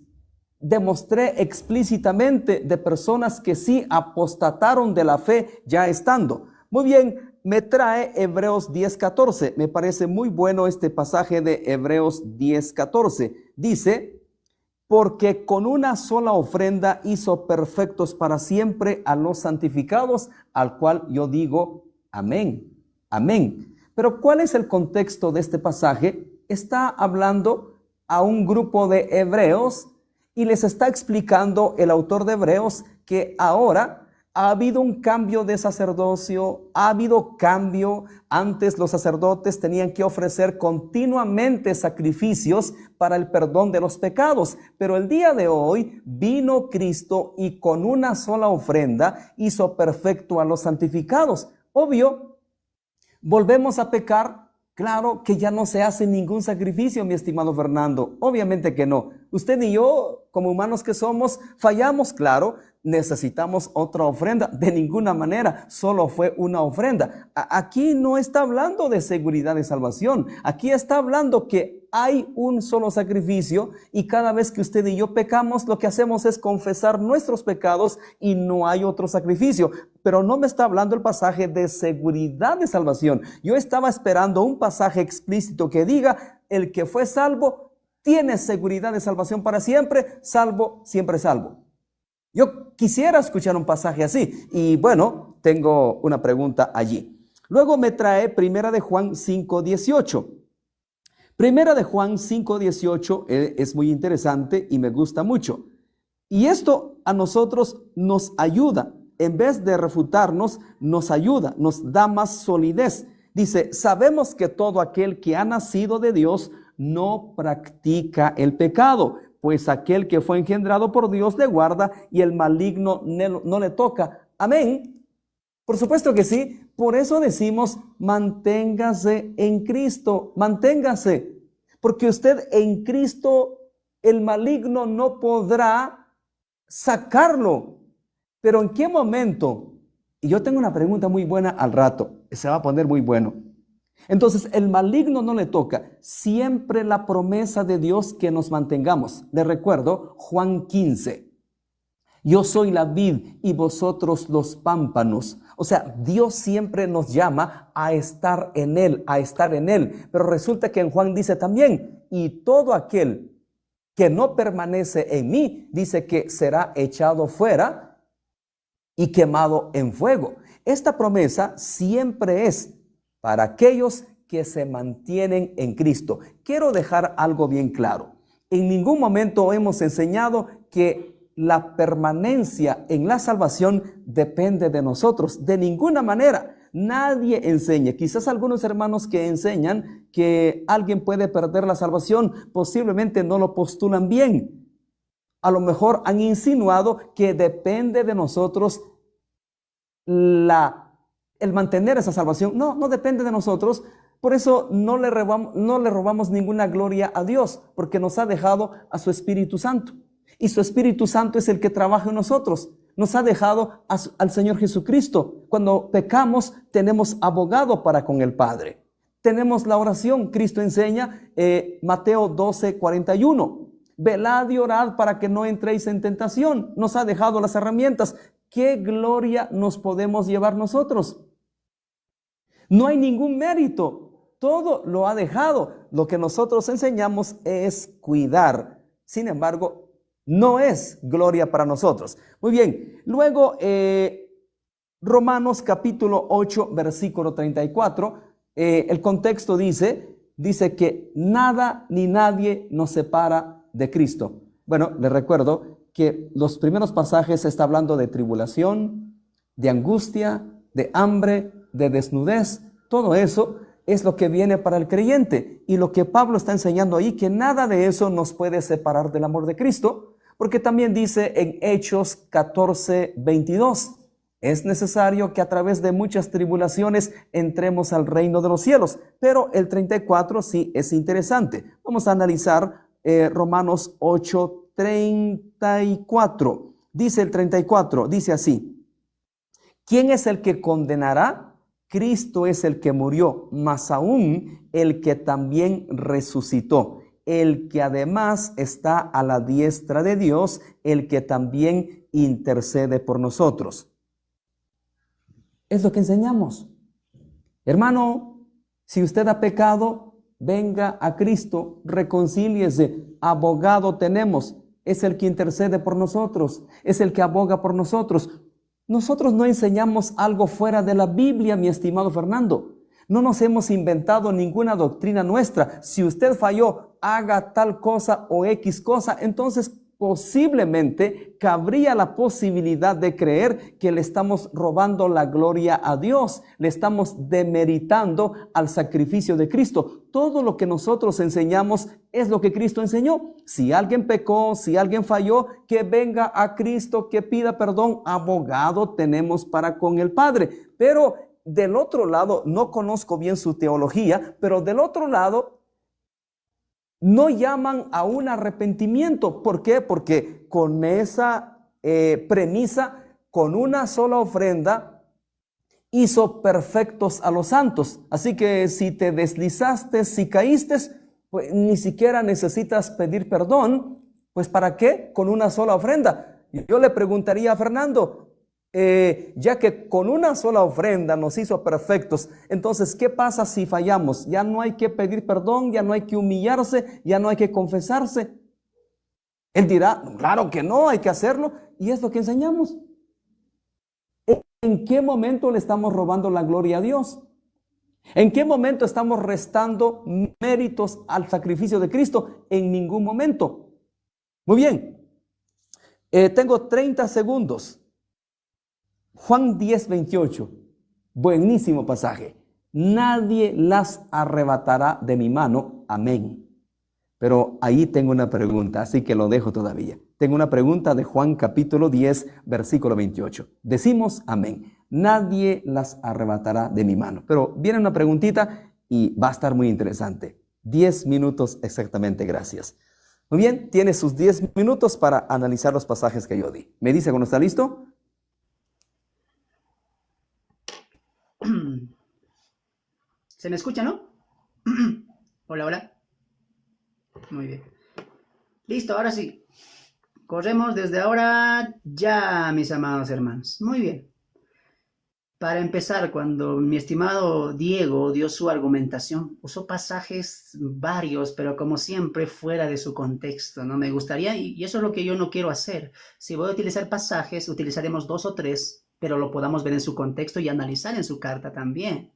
demostré explícitamente de personas que sí apostataron de la fe ya estando. Muy bien. Me trae Hebreos 10:14. Me parece muy bueno este pasaje de Hebreos 10:14. Dice, porque con una sola ofrenda hizo perfectos para siempre a los santificados, al cual yo digo, amén, amén. Pero ¿cuál es el contexto de este pasaje? Está hablando a un grupo de hebreos y les está explicando el autor de Hebreos que ahora ha habido un cambio de sacerdocio, ha habido cambio. Antes los sacerdotes tenían que ofrecer continuamente sacrificios para el perdón de los pecados, pero el día de hoy vino Cristo y con una sola ofrenda hizo perfecto a los santificados. Obvio, volvemos a pecar. Claro que ya no se hace ningún sacrificio, mi estimado Fernando. Obviamente que no. Usted y yo, como humanos que somos, fallamos, claro. Necesitamos otra ofrenda. De ninguna manera, solo fue una ofrenda. Aquí no está hablando de seguridad de salvación. Aquí está hablando que hay un solo sacrificio y cada vez que usted y yo pecamos, lo que hacemos es confesar nuestros pecados y no hay otro sacrificio. Pero no me está hablando el pasaje de seguridad de salvación. Yo estaba esperando un pasaje explícito que diga, el que fue salvo tiene seguridad de salvación para siempre, salvo, siempre salvo. Yo quisiera escuchar un pasaje así y bueno, tengo una pregunta allí. Luego me trae Primera de Juan 5:18. Primera de Juan 5:18 es muy interesante y me gusta mucho. Y esto a nosotros nos ayuda. En vez de refutarnos, nos ayuda, nos da más solidez. Dice, sabemos que todo aquel que ha nacido de Dios no practica el pecado, pues aquel que fue engendrado por Dios le guarda y el maligno no le toca. Amén. Por supuesto que sí. Por eso decimos, manténgase en Cristo, manténgase. Porque usted en Cristo, el maligno no podrá sacarlo. Pero ¿en qué momento? Y yo tengo una pregunta muy buena al rato. Se va a poner muy bueno. Entonces, el maligno no le toca. Siempre la promesa de Dios que nos mantengamos. Le recuerdo Juan 15. Yo soy la vid y vosotros los pámpanos. O sea, Dios siempre nos llama a estar en Él, a estar en Él. Pero resulta que en Juan dice también, y todo aquel que no permanece en mí, dice que será echado fuera y quemado en fuego. Esta promesa siempre es para aquellos que se mantienen en Cristo. Quiero dejar algo bien claro. En ningún momento hemos enseñado que la permanencia en la salvación depende de nosotros. De ninguna manera. Nadie enseña. Quizás algunos hermanos que enseñan que alguien puede perder la salvación, posiblemente no lo postulan bien. A lo mejor han insinuado que depende de nosotros el mantener esa salvación. No depende de nosotros. Por eso no le robamos ninguna gloria a Dios, porque nos ha dejado a su Espíritu Santo. Y su Espíritu Santo es el que trabaja en nosotros. Nos ha dejado al Señor Jesucristo. Cuando pecamos, tenemos abogado para con el Padre. tenemos la oración. Cristo enseña, Mateo 12:41. Velad y orad para que no entréis en tentación. Nos ha dejado las herramientas. ¿Qué gloria nos podemos llevar nosotros? No hay ningún mérito. Todo lo ha dejado. Lo que nosotros enseñamos es cuidar. Sin embargo, no es gloria para nosotros. Muy bien. Luego, Romanos capítulo 8, versículo 34. El contexto dice que nada ni nadie nos separa de Cristo. Bueno, les recuerdo que los primeros pasajes está hablando de tribulación, de angustia, de hambre, de desnudez. Todo eso es lo que viene para el creyente. Y lo que Pablo está enseñando ahí, que nada de eso nos puede separar del amor de Cristo, porque también dice en Hechos 14:22, es necesario que a través de muchas tribulaciones entremos al reino de los cielos. Pero el 34 sí es interesante. Vamos a analizar Romanos 8:34. Dice el 34, dice así: ¿quién es el que condenará? Cristo es el que murió, más aún el que también resucitó, el que además está a la diestra de Dios, el que también intercede por nosotros. Es lo que enseñamos. Hermano, si usted ha pecado, venga a Cristo, reconcíliese. Abogado tenemos, es el que intercede por nosotros, es el que aboga por nosotros. Nosotros no enseñamos algo fuera de la Biblia, mi estimado Fernando. No nos hemos inventado ninguna doctrina nuestra. Si usted falló, haga tal cosa o X cosa, entonces posiblemente cabría la posibilidad de creer que le estamos robando la gloria a Dios, le estamos demeritando al sacrificio de Cristo. Todo lo que nosotros enseñamos es lo que Cristo enseñó. Si alguien pecó, si alguien falló, que venga a Cristo, que pida perdón. Abogado tenemos para con el Padre. Pero del otro lado, no conozco bien su teología, pero del otro lado, no llaman a un arrepentimiento. ¿Por qué? Porque con esa premisa, con una sola ofrenda, hizo perfectos a los santos. Así que si te deslizaste, si caíste, pues ni siquiera necesitas pedir perdón. Pues ¿para qué? Con una sola ofrenda. Yo le preguntaría a Fernando, ya que con una sola ofrenda nos hizo perfectos, entonces, ¿qué pasa si fallamos? Ya no hay que pedir perdón, ya no hay que humillarse, ya no hay que confesarse. Él dirá, claro que no, hay que hacerlo, y es lo que enseñamos. ¿En qué momento le estamos robando la gloria a Dios? ¿En qué momento estamos restando méritos al sacrificio de Cristo? En ningún momento. Muy bien, tengo 30 segundos. Juan 10:28, buenísimo pasaje. Nadie las arrebatará de mi mano. Amén. Pero ahí tengo una pregunta, así que lo dejo todavía. Tengo una pregunta de Juan capítulo 10, versículo 28. Decimos amén. Nadie las arrebatará de mi mano. Pero viene una preguntita y va a estar muy interesante. 10 minutos exactamente, gracias. Muy bien, tiene sus 10 minutos para analizar los pasajes que yo di. ¿Me dice cuando está listo? ¿Se me escucha, no? Hola, hola. Muy bien. Listo, ahora sí. Corremos desde ahora ya, mis amados hermanos. Muy bien. Para empezar, cuando mi estimado Diego dio su argumentación, usó pasajes varios, pero como siempre fuera de su contexto, ¿no? Me gustaría, y eso es lo que yo no quiero hacer. Si voy a utilizar pasajes, utilizaremos 2 o 3, pero lo podamos ver en su contexto y analizar en su carta también.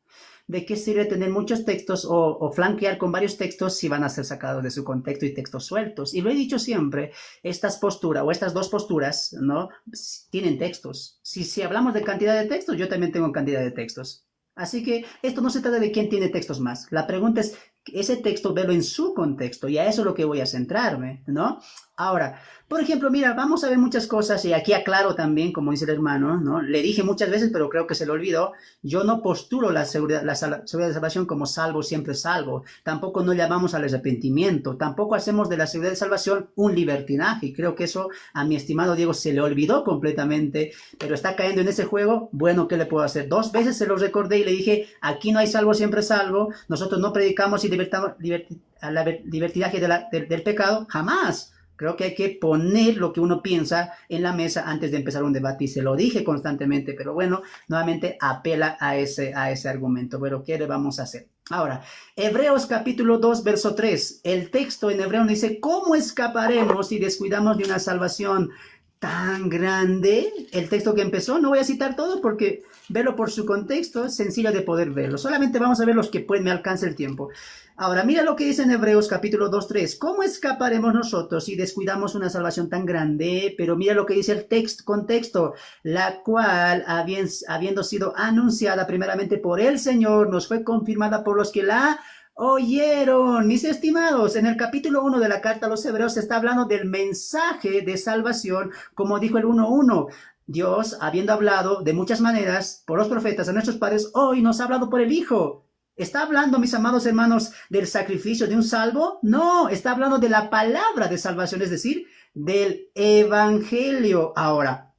¿De qué sirve tener muchos textos o flanquear con varios textos si van a ser sacados de su contexto y textos sueltos? Y lo he dicho siempre, estas posturas o estas 2 posturas, ¿no? Tienen textos. Si hablamos de cantidad de textos, yo también tengo cantidad de textos. Así que esto no se trata de quién tiene textos más. La pregunta es, ese texto verlo en su contexto, y a eso es lo que voy a centrarme, ¿no? Ahora, por ejemplo, mira, vamos a ver muchas cosas, y aquí aclaro también, como dice el hermano, ¿no? Le dije muchas veces, pero creo que se lo olvidó, yo no postulo la seguridad de salvación como salvo, siempre salvo, tampoco no llamamos al arrepentimiento, tampoco hacemos de la seguridad de salvación un libertinaje, y creo que eso a mi estimado Diego se le olvidó completamente, pero está cayendo en ese juego. Bueno, ¿qué le puedo hacer? 2 veces se lo recordé y le dije, aquí no hay salvo, siempre salvo, nosotros no predicamos y libertinaje del pecado, jamás. Creo que hay que poner lo que uno piensa en la mesa antes de empezar un debate, y se lo dije constantemente, pero bueno, nuevamente apela a ese argumento. Pero ¿qué le vamos a hacer? Ahora, Hebreos capítulo 2, verso 3. El texto en hebreo dice, ¿cómo escaparemos si descuidamos de una salvación tan grande? El texto que empezó, no voy a citar todo porque verlo por su contexto es sencillo de poder verlo. Solamente vamos a ver los que me alcance el tiempo. Ahora, mira lo que dice en Hebreos capítulo 2, 3. ¿Cómo escaparemos nosotros si descuidamos una salvación tan grande? Pero mira lo que dice el contexto, la cual, habiendo sido anunciada primeramente por el Señor, nos fue confirmada por los que la oyeron. Mis estimados, en el capítulo 1 de la carta a los Hebreos se está hablando del mensaje de salvación, como dijo el 1:1. Dios, habiendo hablado de muchas maneras por los profetas a nuestros padres, hoy nos ha hablado por el Hijo. ¿Está hablando, mis amados hermanos, del sacrificio de un salvo? No, está hablando de la palabra de salvación, es decir, del evangelio. Ahora,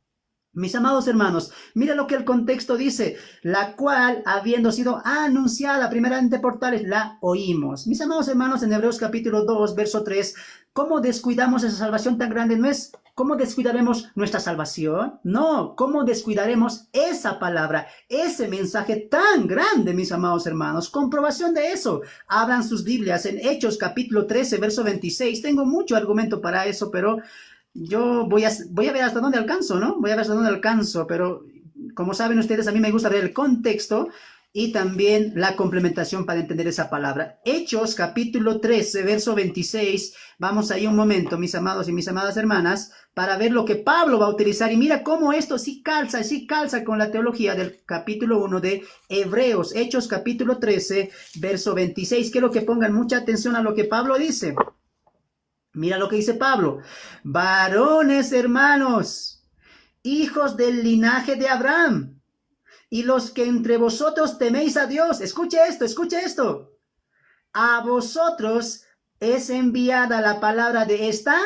mis amados hermanos, mira lo que el contexto dice, la cual, habiendo sido anunciada primeramente por tales, la oímos. Mis amados hermanos, en Hebreos capítulo 2, verso 3, ¿cómo descuidamos esa salvación tan grande? No es ¿cómo descuidaremos nuestra salvación? No, ¿cómo descuidaremos esa palabra, ese mensaje tan grande, mis amados hermanos? Comprobación de eso. Abran sus Biblias en Hechos capítulo 13, verso 26. Tengo mucho argumento para eso, pero yo voy a ver hasta dónde alcanzo, ¿no? Voy a ver hasta dónde alcanzo, pero como saben ustedes, a mí me gusta ver el contexto y también la complementación para entender esa palabra. Hechos capítulo 13, verso 26. Vamos ahí un momento, mis amados y mis amadas hermanas, para ver lo que Pablo va a utilizar. Y mira cómo esto sí calza con la teología del capítulo 1 de Hebreos. Hechos capítulo 13, verso 26. Quiero que pongan mucha atención a lo que Pablo dice. Mira lo que dice Pablo. Varones hermanos, hijos del linaje de Abraham, y los que entre vosotros teméis a Dios. Escuche esto. A vosotros es enviada la palabra de esta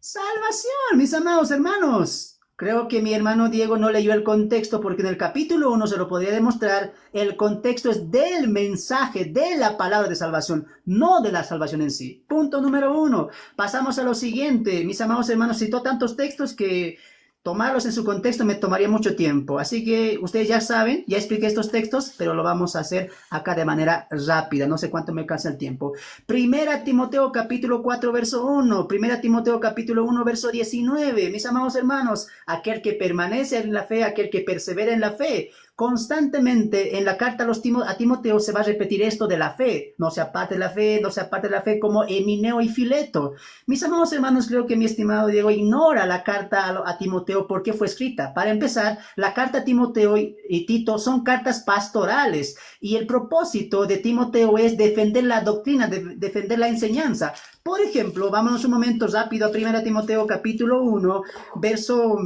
salvación, mis amados hermanos. Creo que mi hermano Diego no leyó el contexto, porque en el capítulo 1 se lo podría demostrar. El contexto es del mensaje, de la palabra de salvación, no de la salvación en sí. Punto número 1. Pasamos a lo siguiente. Mis amados hermanos, citó tantos textos que tomarlos en su contexto me tomaría mucho tiempo. Así que ustedes ya saben, ya expliqué estos textos, pero lo vamos a hacer acá de manera rápida. No sé cuánto me alcanza el tiempo. Primera Timoteo capítulo 4, verso 1. Primera Timoteo capítulo 1, verso 19. Mis amados hermanos, aquel que permanece en la fe, aquel que persevera en la fe. Constantemente en la carta a Timoteo se va a repetir esto de la fe. No se aparte de la fe, no se aparte de la fe, como Emineo y Fileto. Mis amados hermanos, creo que mi estimado Diego ignora la carta a Timoteo porque fue escrita. Para empezar, la carta a Timoteo y Tito son cartas pastorales, y el propósito de Timoteo es defender la doctrina, defender la enseñanza. Por ejemplo, vámonos un momento rápido a 1 Timoteo capítulo 1, verso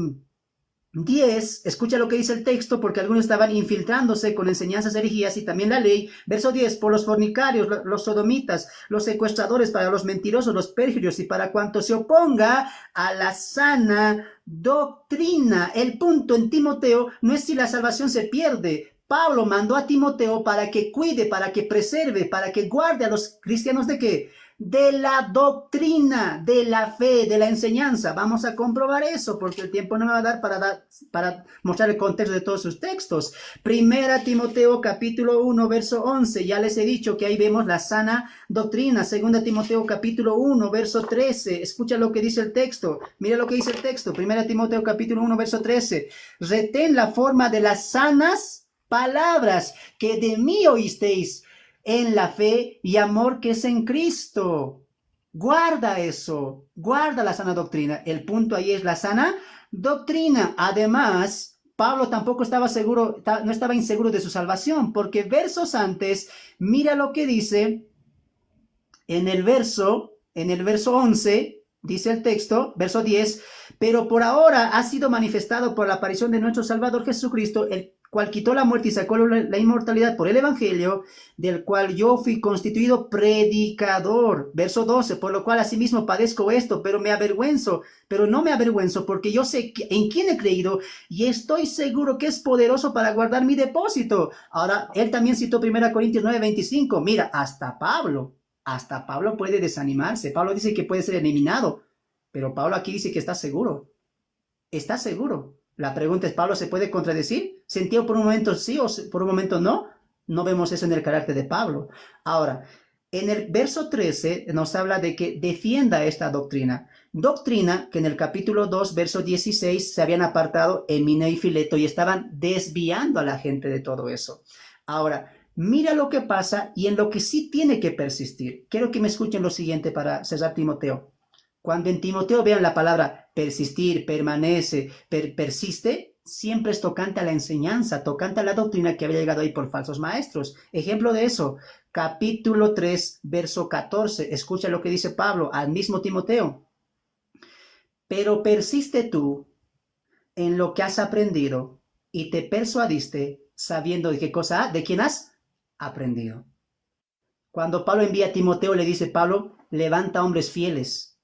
10, escucha lo que dice el texto, porque algunos estaban infiltrándose con enseñanzas herejías y también la ley. Verso 10, por los fornicarios, los sodomitas, los secuestradores, para los mentirosos, los pérfidos y para cuanto se oponga a la sana doctrina. El punto en Timoteo no es si la salvación se pierde. Pablo mandó a Timoteo para que cuide, para que preserve, para que guarde a los cristianos ¿de qué? De la doctrina, de la fe, de la enseñanza. Vamos a comprobar eso, porque el tiempo no me va a dar para mostrar el contexto de todos sus textos. Primera Timoteo capítulo 1, verso 11. Ya les he dicho que ahí vemos la sana doctrina. Segunda Timoteo capítulo 1, verso 13. Escucha lo que dice el texto. Mira lo que dice el texto. Primera Timoteo capítulo 1, verso 13. Retén la forma de las sanas palabras que de mí oísteis, en la fe y amor que es en Cristo. Guarda eso, guarda la sana doctrina. El punto ahí es la sana doctrina. Además, Pablo tampoco estaba seguro, no estaba inseguro de su salvación, porque versos antes, mira lo que dice En el verso 11, dice el texto, verso 10, pero por ahora ha sido manifestado por la aparición de nuestro Salvador Jesucristo, el cual quitó la muerte y sacó la inmortalidad por el Evangelio, del cual yo fui constituido predicador. Verso 12, por lo cual asimismo padezco esto, pero no me avergüenzo, porque yo sé en quién he creído y estoy seguro que es poderoso para guardar mi depósito. Ahora, él también citó 1 Corintios 9:25. Mira, hasta Pablo puede desanimarse. Pablo dice que puede ser eliminado, pero Pablo aquí dice que está seguro. Está seguro. La pregunta es, ¿Pablo se puede contradecir? ¿Sentió por un momento sí o por un momento no? No vemos eso en el carácter de Pablo. Ahora, en el verso 13 nos habla de que defienda esta doctrina. Doctrina que en el capítulo 2, verso 16, se habían apartado Emina y Fileto y estaban desviando a la gente de todo eso. Ahora, mira lo que pasa y en lo que sí tiene que persistir. Quiero que me escuchen lo siguiente para cerrar Timoteo. Cuando en Timoteo vean la palabra persistir, permanece, persiste, siempre es tocante a la enseñanza, tocante a la doctrina que había llegado ahí por falsos maestros. Ejemplo de eso, capítulo 3, verso 14. Escucha lo que dice Pablo al mismo Timoteo. Pero persiste tú en lo que has aprendido y te persuadiste sabiendo de qué cosa, de quién has aprendido. Cuando Pablo envía a Timoteo, le dice Pablo, levanta hombres fieles.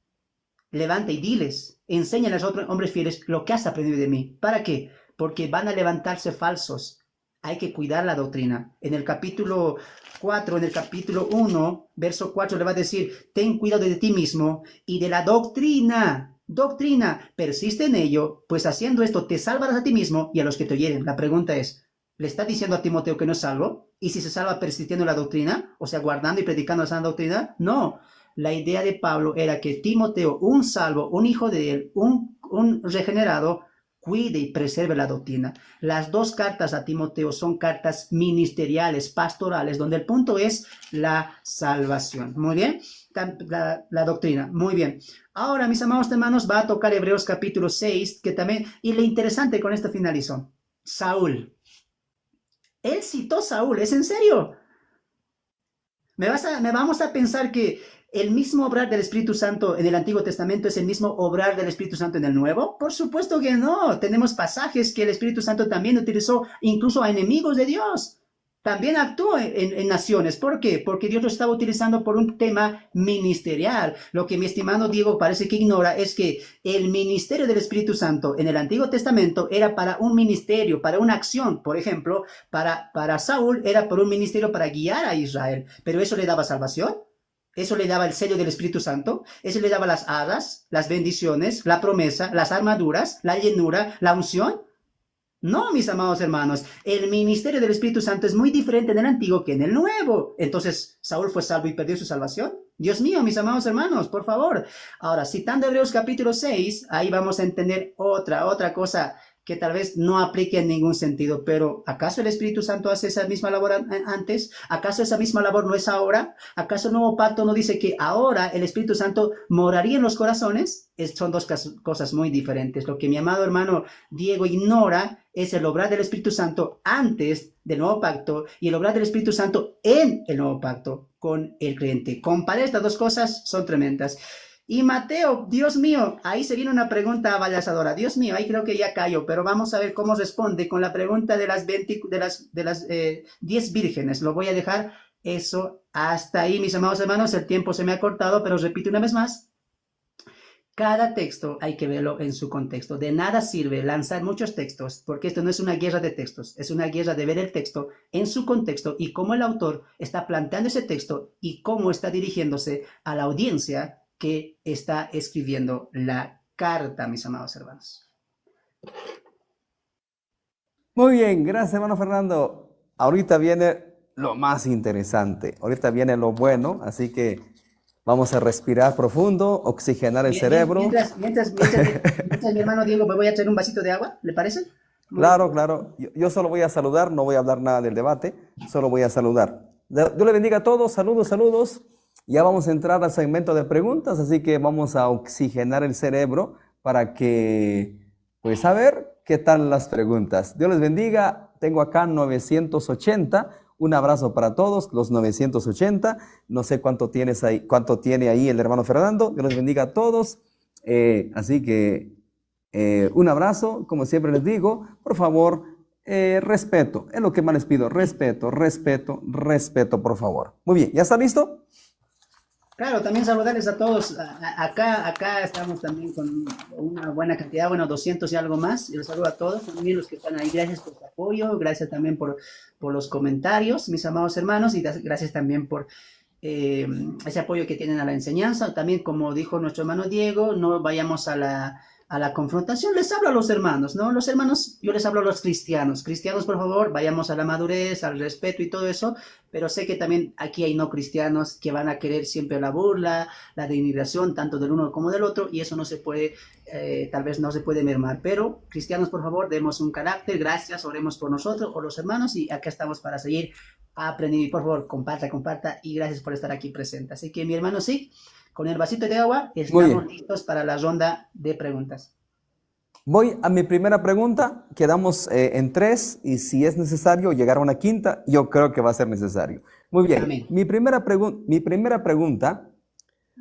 Levanta y diles, enséñale a los otros hombres fieles lo que has aprendido de mí. ¿Para qué? Porque van a levantarse falsos. Hay que cuidar la doctrina. En el capítulo 4, en el capítulo 1, verso 4 le va a decir, ten cuidado de ti mismo y de la doctrina. Doctrina, persiste en ello, pues haciendo esto te salvarás a ti mismo y a los que te oyeren. La pregunta es, ¿le está diciendo a Timoteo que no es salvo? ¿Y si se salva persistiendo en la doctrina? O sea, guardando y predicando la sana doctrina. No. La idea de Pablo era que Timoteo, un salvo, un hijo de él, un regenerado, cuide y preserve la doctrina. Las dos cartas a Timoteo son cartas ministeriales, pastorales, donde el punto es la salvación. Muy bien, la doctrina. Muy bien. Ahora, mis amados hermanos, va a tocar Hebreos capítulo 6, que también, y lo interesante con esto finalizó. Saúl. Él citó Saúl, ¿es en serio? ¿Me vamos a pensar que el mismo obrar del Espíritu Santo en el Antiguo Testamento es el mismo obrar del Espíritu Santo en el Nuevo? Por supuesto que no. Tenemos pasajes que el Espíritu Santo también utilizó incluso a enemigos de Dios. También actuó en naciones. ¿Por qué? Porque Dios lo estaba utilizando por un tema ministerial. Lo que mi estimado Diego parece que ignora es que el ministerio del Espíritu Santo en el Antiguo Testamento era para un ministerio, para una acción. Por ejemplo, para Saúl era por un ministerio para guiar a Israel. ¿Pero eso le daba salvación? ¿Eso le daba el sello del Espíritu Santo? ¿Eso le daba las alas, las bendiciones, la promesa, las armaduras, la llenura, la unción? No, mis amados hermanos, el ministerio del Espíritu Santo es muy diferente en el Antiguo que en el Nuevo. Entonces, ¿Saúl fue salvo y perdió su salvación? Dios mío, mis amados hermanos, por favor. Ahora, citando Hebreos capítulo 6, ahí vamos a entender otra cosa que tal vez no aplique en ningún sentido, pero ¿acaso el Espíritu Santo hace esa misma labor antes? ¿Acaso esa misma labor no es ahora? ¿Acaso el Nuevo Pacto no dice que ahora el Espíritu Santo moraría en los corazones? Son dos cosas muy diferentes. Lo que mi amado hermano Diego ignora es el obrar del Espíritu Santo antes del Nuevo Pacto y el obrar del Espíritu Santo en el Nuevo Pacto con el creyente. Comparar estas dos cosas, son tremendas. Y Mateo, Dios mío, ahí se viene una pregunta abalazadora. Dios mío, ahí creo que ya cayó, pero vamos a ver cómo responde con la pregunta de las 10 vírgenes. Lo voy a dejar eso hasta ahí, mis amados hermanos. El tiempo se me ha cortado, pero repito una vez más. Cada texto hay que verlo en su contexto. De nada sirve lanzar muchos textos, porque esto no es una guerra de textos, es una guerra de ver el texto en su contexto y cómo el autor está planteando ese texto y cómo está dirigiéndose a la audiencia que está escribiendo la carta, mis amados hermanos. Muy bien, gracias hermano Fernando. Ahorita viene lo más interesante, ahorita viene lo bueno, así que vamos a respirar profundo, oxigenar el cerebro. Mientras, mi hermano Diego, me voy a echar un vasito de agua, ¿le parece? Claro. Yo solo voy a saludar, no voy a hablar nada del debate, solo voy a saludar. Dios le bendiga a todos, saludos. Ya vamos a entrar al segmento de preguntas, así que vamos a oxigenar el cerebro para que, pues, a ver qué tal las preguntas. Dios les bendiga. Tengo acá 980. Un abrazo para todos, los 980. No sé cuánto tienes ahí, cuánto tiene ahí el hermano Fernando. Dios los bendiga a todos. Así que un abrazo, como siempre les digo, por favor, respeto, es lo que más les pido, respeto, respeto, respeto, por favor. Muy bien, ¿ya está listo? Claro, también saludarles a todos. Acá estamos también con una buena cantidad, bueno, 200 y algo más. Y los saludo a todos, también los que están ahí. Gracias por su apoyo, gracias también por los comentarios, mis amados hermanos, y gracias también por ese apoyo que tienen a la enseñanza. También, como dijo nuestro hermano Diego, no vayamos a la confrontación. Les hablo a los hermanos, ¿no? Los hermanos, yo les hablo a los cristianos. Cristianos, por favor, vayamos a la madurez, al respeto y todo eso, pero sé que también aquí hay no cristianos que van a querer siempre la burla, la denigración, tanto del uno como del otro, y eso no se puede, tal vez no se puede mermar. Pero, cristianos, por favor, demos un carácter, gracias, oremos por nosotros, por los hermanos, y acá estamos para seguir aprendiendo. Y por favor, comparta, y gracias por estar aquí presente. Así que, mi hermano, sí, con el vasito de agua, estamos listos para la ronda de preguntas. Voy a mi primera pregunta, quedamos en 3 y si es necesario llegar a una quinta, yo creo que va a ser necesario. Muy bien, Amén. mi primera pregunta,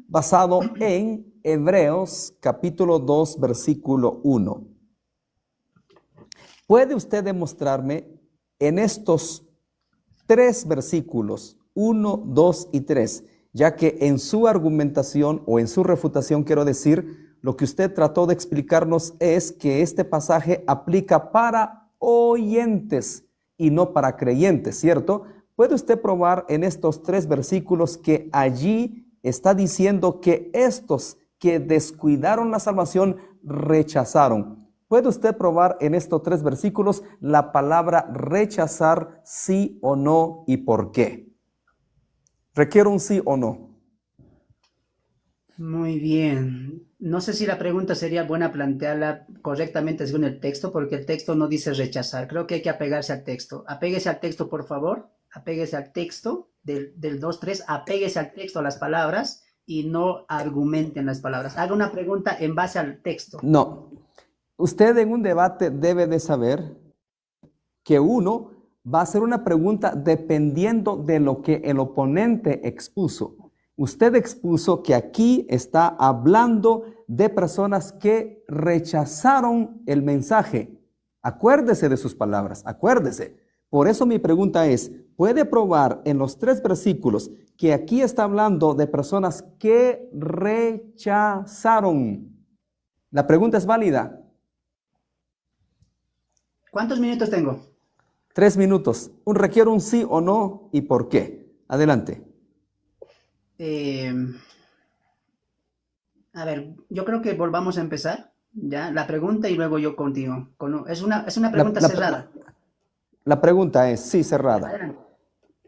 basado en Hebreos capítulo 2, versículo 1. ¿Puede usted demostrarme en estos 3 versículos, 1, 2 y 3, ya que en su argumentación o en su refutación, quiero decir, lo que usted trató de explicarnos es que este pasaje aplica para oyentes y no para creyentes, ¿cierto? ¿Puede usted probar en estos 3 versículos que allí está diciendo que estos que descuidaron la salvación rechazaron? ¿Puede usted probar en estos 3 versículos la palabra rechazar, sí o no y por qué? Requiero un sí o no. Muy bien. No sé si la pregunta sería buena plantearla correctamente según el texto, porque el texto no dice rechazar. Creo que hay que apegarse al texto. Apéguese al texto, por favor. Apéguese al texto del 2.3. Apéguese al texto, a las palabras, y no argumenten las palabras. Haga una pregunta en base al texto. No. Usted en un debate debe de saber que uno va a hacer una pregunta dependiendo de lo que el oponente expuso. Usted expuso que aquí está hablando de personas que rechazaron el mensaje. Acuérdese de sus palabras, acuérdese. Por eso mi pregunta es, ¿puede probar en los 3 versículos que aquí está hablando de personas que rechazaron? La pregunta es válida. ¿Cuántos minutos tengo? 3 minutos. Requiero un sí o no y por qué. Adelante. A ver, yo creo que volvamos a empezar, ¿ya? La pregunta y luego yo continúo. Es una pregunta cerrada. La pregunta es, sí, cerrada. Adelante.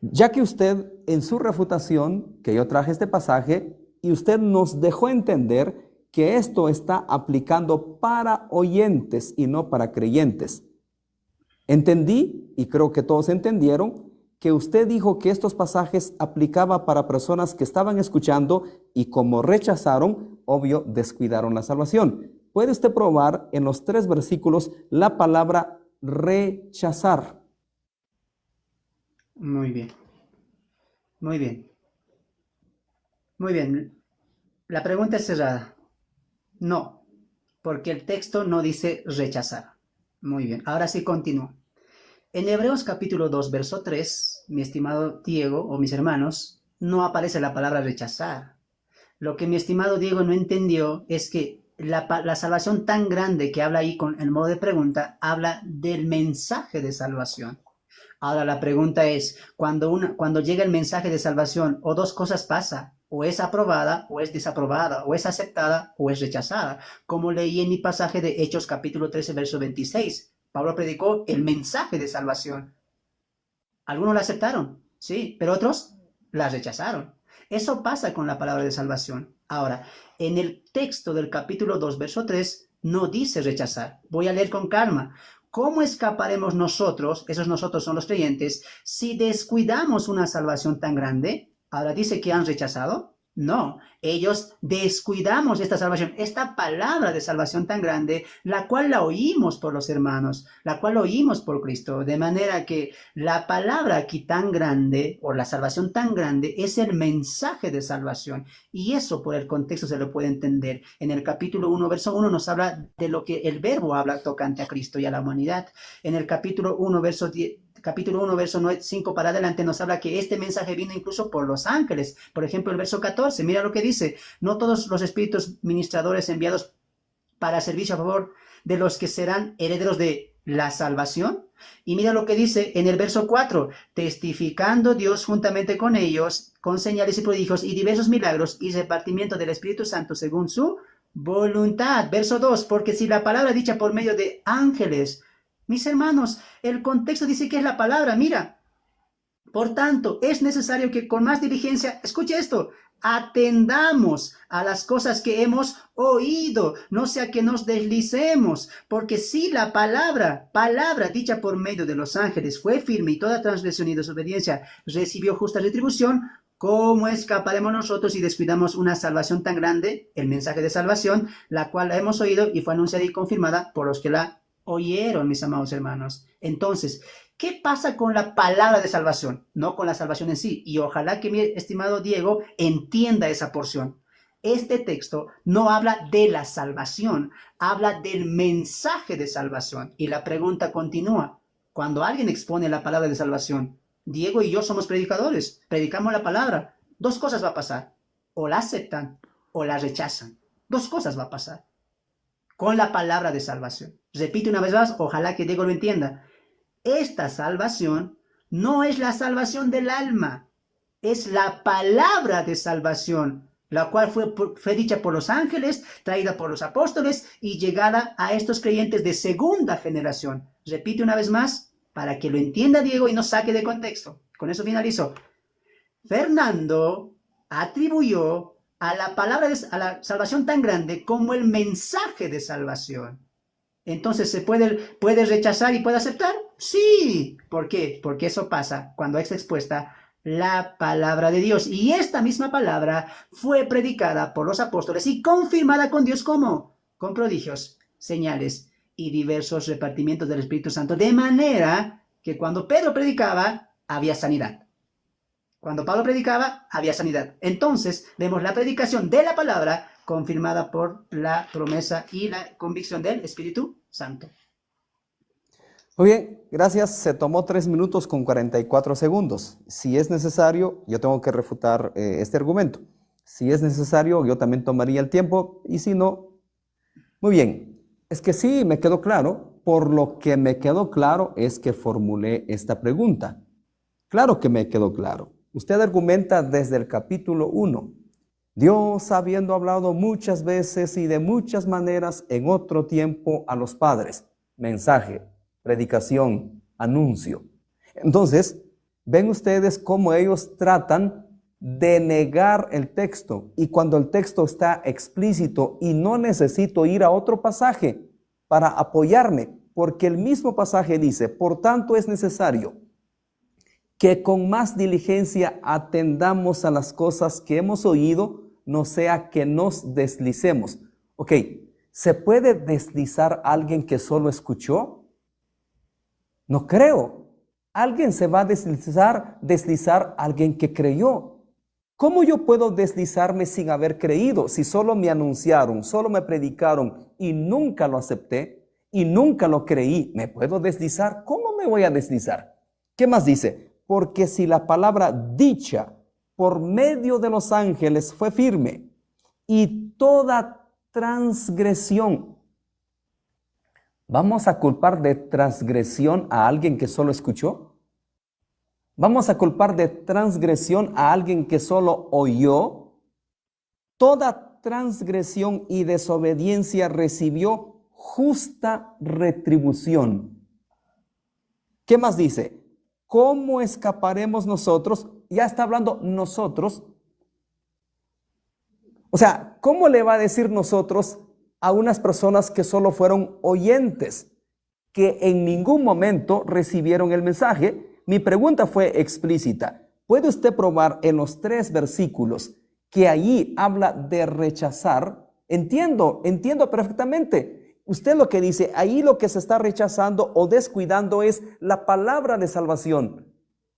Ya que usted en su refutación, que yo traje este pasaje, y usted nos dejó entender que esto está aplicando para oyentes y no para creyentes. Entendí, y creo que todos entendieron, que usted dijo que estos pasajes aplicaba para personas que estaban escuchando y como rechazaron, obvio, descuidaron la salvación. ¿Puede usted probar en los 3 versículos la palabra rechazar? Muy bien. Muy bien. Muy bien. La pregunta es cerrada. No, porque el texto no dice rechazar. Muy bien. Ahora sí continúo. En Hebreos capítulo 2, verso 3, mi estimado Diego o mis hermanos, no aparece la palabra rechazar. Lo que mi estimado Diego no entendió es que la salvación tan grande que habla ahí con el modo de pregunta, habla del mensaje de salvación. Ahora la pregunta es, cuando llega el mensaje de salvación, o 2 cosas pasa, o es aprobada, o es desaprobada, o es aceptada, o es rechazada. Como leí en mi pasaje de Hechos capítulo 13, verso 26. Pablo predicó el mensaje de salvación. Algunos la aceptaron, sí, pero otros la rechazaron. Eso pasa con la palabra de salvación. Ahora, en el texto del capítulo 2, verso 3, no dice rechazar. Voy a leer con calma. ¿Cómo escaparemos nosotros, esos nosotros son los creyentes, si descuidamos una salvación tan grande? Ahora dice que han rechazado. No, ellos descuidamos esta salvación, esta palabra de salvación tan grande, la cual la oímos por los hermanos, la cual oímos por Cristo, de manera que la palabra aquí tan grande, o la salvación tan grande, es el mensaje de salvación, y eso por el contexto se lo puede entender. En el capítulo 1, verso 1 nos habla de lo que el verbo habla tocante a Cristo y a la humanidad. En el capítulo 1, verso 5 para adelante nos habla que este mensaje vino incluso por los ángeles. Por ejemplo, el verso 14, mira lo que dice: no todos los espíritus ministradores enviados para servicio a favor de los que serán herederos de la salvación. Y mira lo que dice en el verso 4, testificando Dios juntamente con ellos, con señales y prodigios y diversos milagros y repartimiento del Espíritu Santo según su voluntad. Verso 2, porque si la palabra dicha por medio de ángeles, mis hermanos, el contexto dice que es la palabra, mira. Por tanto, es necesario que con más diligencia, escuche esto, atendamos a las cosas que hemos oído, no sea que nos deslicemos, porque si la palabra dicha por medio de los ángeles fue firme y toda transgresión y desobediencia recibió justa retribución, ¿cómo escaparemos nosotros si descuidamos una salvación tan grande, el mensaje de salvación, la cual la hemos oído y fue anunciada y confirmada por los que la oyeron, mis amados hermanos? Entonces, ¿qué pasa con la palabra de salvación? No con la salvación en sí. Y ojalá que mi estimado Diego entienda esa porción. Este texto no habla de la salvación, habla del mensaje de salvación. Y la pregunta continúa. Cuando alguien expone la palabra de salvación, Diego y yo somos predicadores, predicamos la palabra. Dos cosas va a pasar. O la aceptan o la rechazan. Dos cosas va a pasar con la palabra de salvación. Repito una vez más, ojalá que Diego lo entienda. Esta salvación no es la salvación del alma, es la palabra de salvación, la cual fue dicha por los ángeles, traída por los apóstoles y llegada a estos creyentes de segunda generación. Repite una vez más para que lo entienda Diego y no saque de contexto. Con eso finalizo. Fernando atribuyó a la palabra a la salvación tan grande como el mensaje de salvación. Entonces, ¿se puede rechazar y puede aceptar? Sí. ¿Por qué? Porque eso pasa cuando es expuesta la palabra de Dios. Y esta misma palabra fue predicada por los apóstoles y confirmada con Dios ¿cómo? Con prodigios, señales y diversos repartimientos del Espíritu Santo. De manera que cuando Pedro predicaba, había sanidad. Cuando Pablo predicaba, había sanidad. Entonces, vemos la predicación de la palabra confirmada por la promesa y la convicción del Espíritu Santo. Muy bien, gracias. Se tomó 3 minutos con 44 segundos. Si es necesario, yo tengo que refutar este argumento. Si es necesario, yo también tomaría el tiempo, y si no, muy bien. Es que sí, me quedó claro. Por lo que me quedó claro es que formulé esta pregunta. Claro que me quedó claro. Usted argumenta desde el capítulo 1. Dios, habiendo hablado muchas veces y de muchas maneras en otro tiempo a los padres. Mensaje, predicación, anuncio. Entonces, ven ustedes cómo ellos tratan de negar el texto. Y cuando el texto está explícito y no necesito ir a otro pasaje para apoyarme, porque el mismo pasaje dice, por tanto es necesario que con más diligencia atendamos a las cosas que hemos oído, no sea que nos deslicemos. Ok, ¿se puede deslizar a alguien que solo escuchó? No creo. Alguien se va a deslizar a alguien que creyó. ¿Cómo yo puedo deslizarme sin haber creído? Si solo me anunciaron, solo me predicaron y nunca lo acepté y nunca lo creí, ¿me puedo deslizar? ¿Cómo me voy a deslizar? ¿Qué más dice? Porque si la palabra dicha por medio de los ángeles fue firme y toda transgresión, ¿vamos a culpar de transgresión a alguien que solo escuchó? ¿Vamos a culpar de transgresión a alguien que solo oyó? Toda transgresión y desobediencia recibió justa retribución. ¿Qué más dice? ¿Cómo escaparemos nosotros? Ya está hablando nosotros. O sea, ¿cómo le va a decir nosotros a unas personas que solo fueron oyentes, que en ningún momento recibieron el mensaje? Mi pregunta fue explícita. ¿Puede usted probar en los 3 versículos que ahí habla de rechazar, entiendo perfectamente. Usted lo que dice, ahí lo que se está rechazando o descuidando es la palabra de salvación.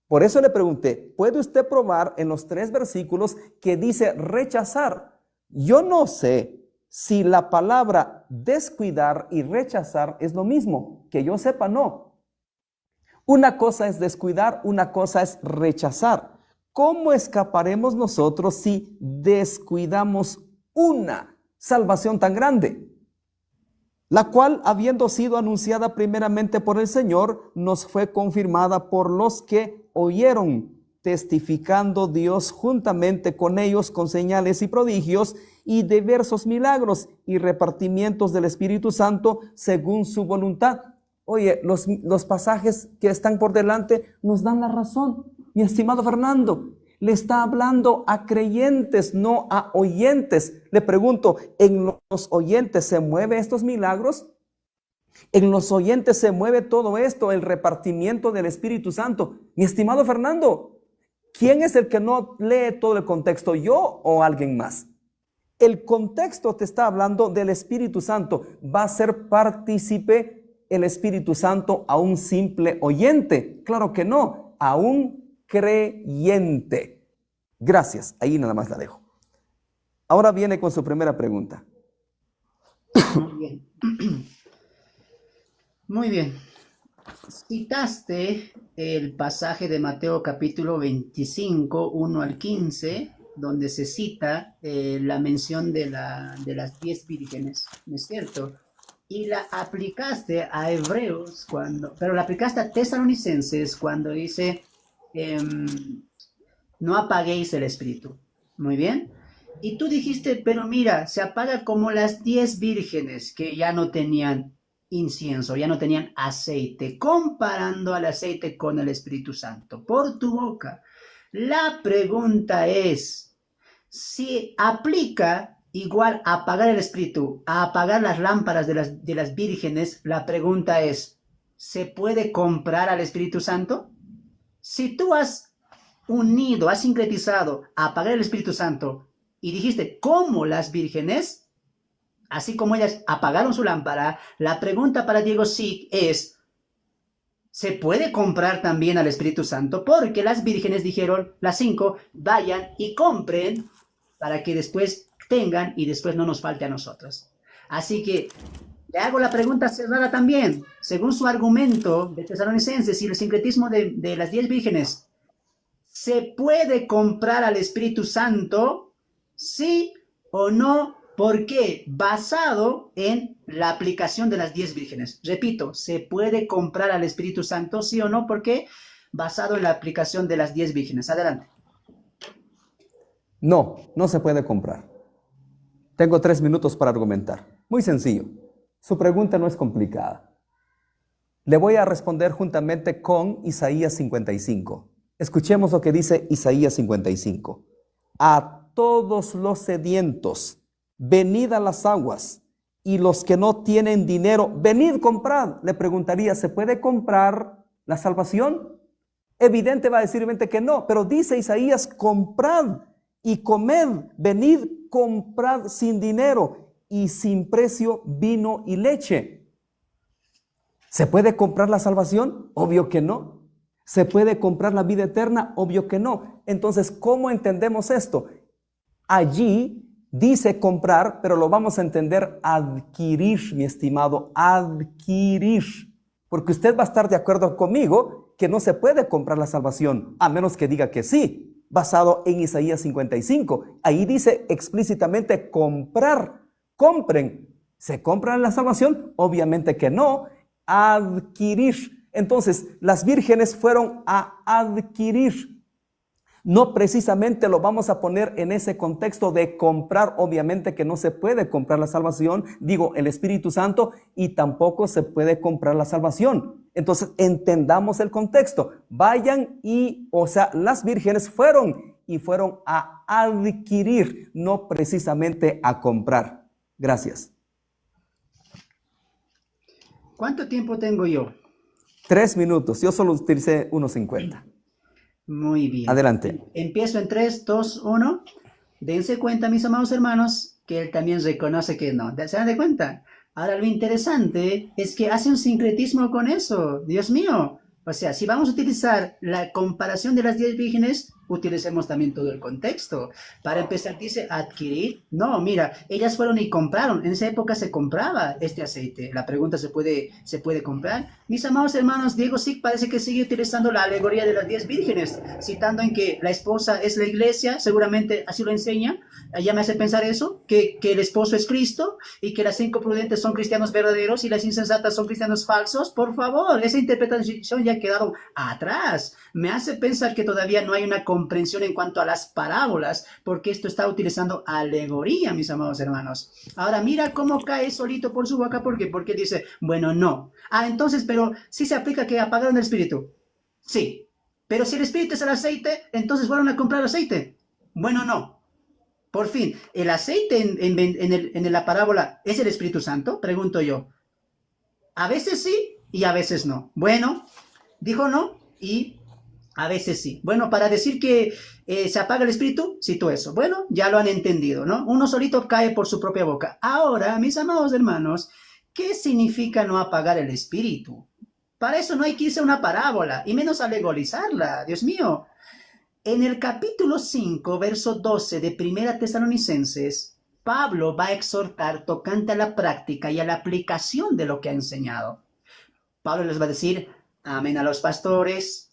Por eso le pregunté, ¿puede usted probar en los 3 versículos que dice rechazar? Yo no sé si la palabra descuidar y rechazar es lo mismo. Que yo sepa, no. Una cosa es descuidar, una cosa es rechazar. ¿Cómo escaparemos nosotros si descuidamos una salvación tan grande? La cual, habiendo sido anunciada primeramente por el Señor, nos fue confirmada por los que oyeron, testificando Dios juntamente con ellos con señales y prodigios y diversos milagros y repartimientos del Espíritu Santo según su voluntad. Oye, los pasajes que están por delante nos dan la razón. Mi estimado Fernando, le está hablando a creyentes, no a oyentes. Le pregunto, ¿en los oyentes se mueven estos milagros? ¿En los oyentes se mueve todo esto, el repartimiento del Espíritu Santo? Mi estimado Fernando, ¿quién es el que no lee todo el contexto, yo o alguien más? El contexto te está hablando del Espíritu Santo. Va a ser partícipe el Espíritu Santo a un simple oyente. Claro que no, a un creyente. Gracias, ahí nada más la dejo. Ahora viene con su primera pregunta. Muy bien. Muy bien. Citaste el pasaje de Mateo capítulo 25, 1 al 15, donde se cita la mención de las 10 vírgenes, ¿no es cierto? Y la aplicaste a Hebreos, pero la aplicaste a Tesalonicenses cuando dice, no apaguéis el espíritu. Muy bien. Y tú dijiste, pero mira, se apaga como las 10 vírgenes que ya no tenían incienso, ya no tenían aceite, comparando al aceite con el Espíritu Santo por tu boca. La pregunta es, si aplica igual a apagar el espíritu, a apagar las lámparas de las vírgenes, la pregunta es, ¿se puede comprar al Espíritu Santo? Si tú has unido, has sincretizado a apagar el Espíritu Santo y dijiste, ¿cómo las vírgenes? Así como ellas apagaron su lámpara, la pregunta para Diego Sig es, ¿se puede comprar también al Espíritu Santo? Porque las vírgenes dijeron, las 5, vayan y compren para que después tengan y después no nos falte a nosotros. Así que le hago la pregunta cerrada también. Según su argumento de Tesalonicenses y el sincretismo de las 10 vírgenes, ¿se puede comprar al Espíritu Santo? ¿Sí o no? ¿Por qué? Basado en la aplicación de las 10 vírgenes. Repito, ¿se puede comprar al Espíritu Santo? ¿Sí o no? ¿Por qué? Basado en la aplicación de las 10 vírgenes. Adelante. No, no se puede comprar. Tengo 3 minutos para argumentar. Muy sencillo. Su pregunta no es complicada. Le voy a responder juntamente con Isaías 55. Escuchemos lo que dice Isaías 55. A todos los sedientos, venid a las aguas, y los que no tienen dinero, venid, comprad. Le preguntaría, ¿se puede comprar la salvación? Evidente va a decir que no, pero dice Isaías, comprad y comed, venid, comprad sin dinero y sin precio vino y leche. ¿Se puede comprar la salvación? Obvio que no. ¿Se puede comprar la vida eterna? Obvio que no. Entonces, ¿cómo entendemos esto? Allí dice comprar, pero lo vamos a entender adquirir, mi estimado, adquirir. Porque usted va a estar de acuerdo conmigo que no se puede comprar la salvación, a menos que diga que sí. Basado en Isaías 55. Ahí dice explícitamente comprar, compren. ¿Se compra la salvación? Obviamente que no. Adquirir. Entonces, las vírgenes fueron a adquirir. No precisamente lo vamos a poner en ese contexto de comprar. Obviamente que no se puede comprar la salvación, digo, el Espíritu Santo, y tampoco se puede comprar la salvación. Entonces, entendamos el contexto. Vayan las vírgenes fueron a adquirir, no precisamente a comprar. Gracias. ¿Cuánto tiempo tengo yo? 3 minutos. Yo solo utilicé 1:50. Muy bien. Adelante. Empiezo en 3, 2, 1. dense cuenta, mis amados hermanos, que él también reconoce que no. ¿Se dan de cuenta? Ahora, lo interesante es que hace un sincretismo con eso. Dios mío. O sea, si vamos a utilizar la comparación de las 10 vírgenes, utilicemos también todo el contexto. Para empezar, dice adquirir. No, mira, ellas fueron y compraron. En esa época se compraba este aceite. La pregunta, ¿se puede comprar? Mis amados hermanos, Diego sí parece que sigue utilizando la alegoría de las 10 vírgenes, citando en que la esposa es la iglesia, seguramente así lo enseña. Ya me hace pensar eso, que el esposo es Cristo y que las 5 prudentes son cristianos verdaderos y las insensatas son cristianos falsos. Por favor, esa interpretación ya ha quedado atrás. Me hace pensar que todavía no hay una comprensión en cuanto a las parábolas, porque esto está utilizando alegoría, mis amados hermanos. Ahora mira cómo cae solito por su boca. ¿Por qué? Porque dice, bueno, no. Entonces, pero sí se aplica que apagaron el espíritu. Sí. Pero si el espíritu es el aceite, entonces fueron a comprar aceite. Bueno, no. Por fin, ¿el aceite en la parábola es el Espíritu Santo? Pregunto yo. A veces sí y a veces no. Bueno, dijo no y a veces sí. Bueno, para decir que se apaga el espíritu, cito eso. Bueno, ya lo han entendido, ¿no? Uno solito cae por su propia boca. Ahora, mis amados hermanos, ¿qué significa no apagar el espíritu? Para eso no hay que irse a una parábola, y menos alegorizarla, Dios mío. En el capítulo 5, verso 12 de Primera Tesalonicenses, Pablo va a exhortar tocante a la práctica y a la aplicación de lo que ha enseñado. Pablo les va a decir, amen a los pastores,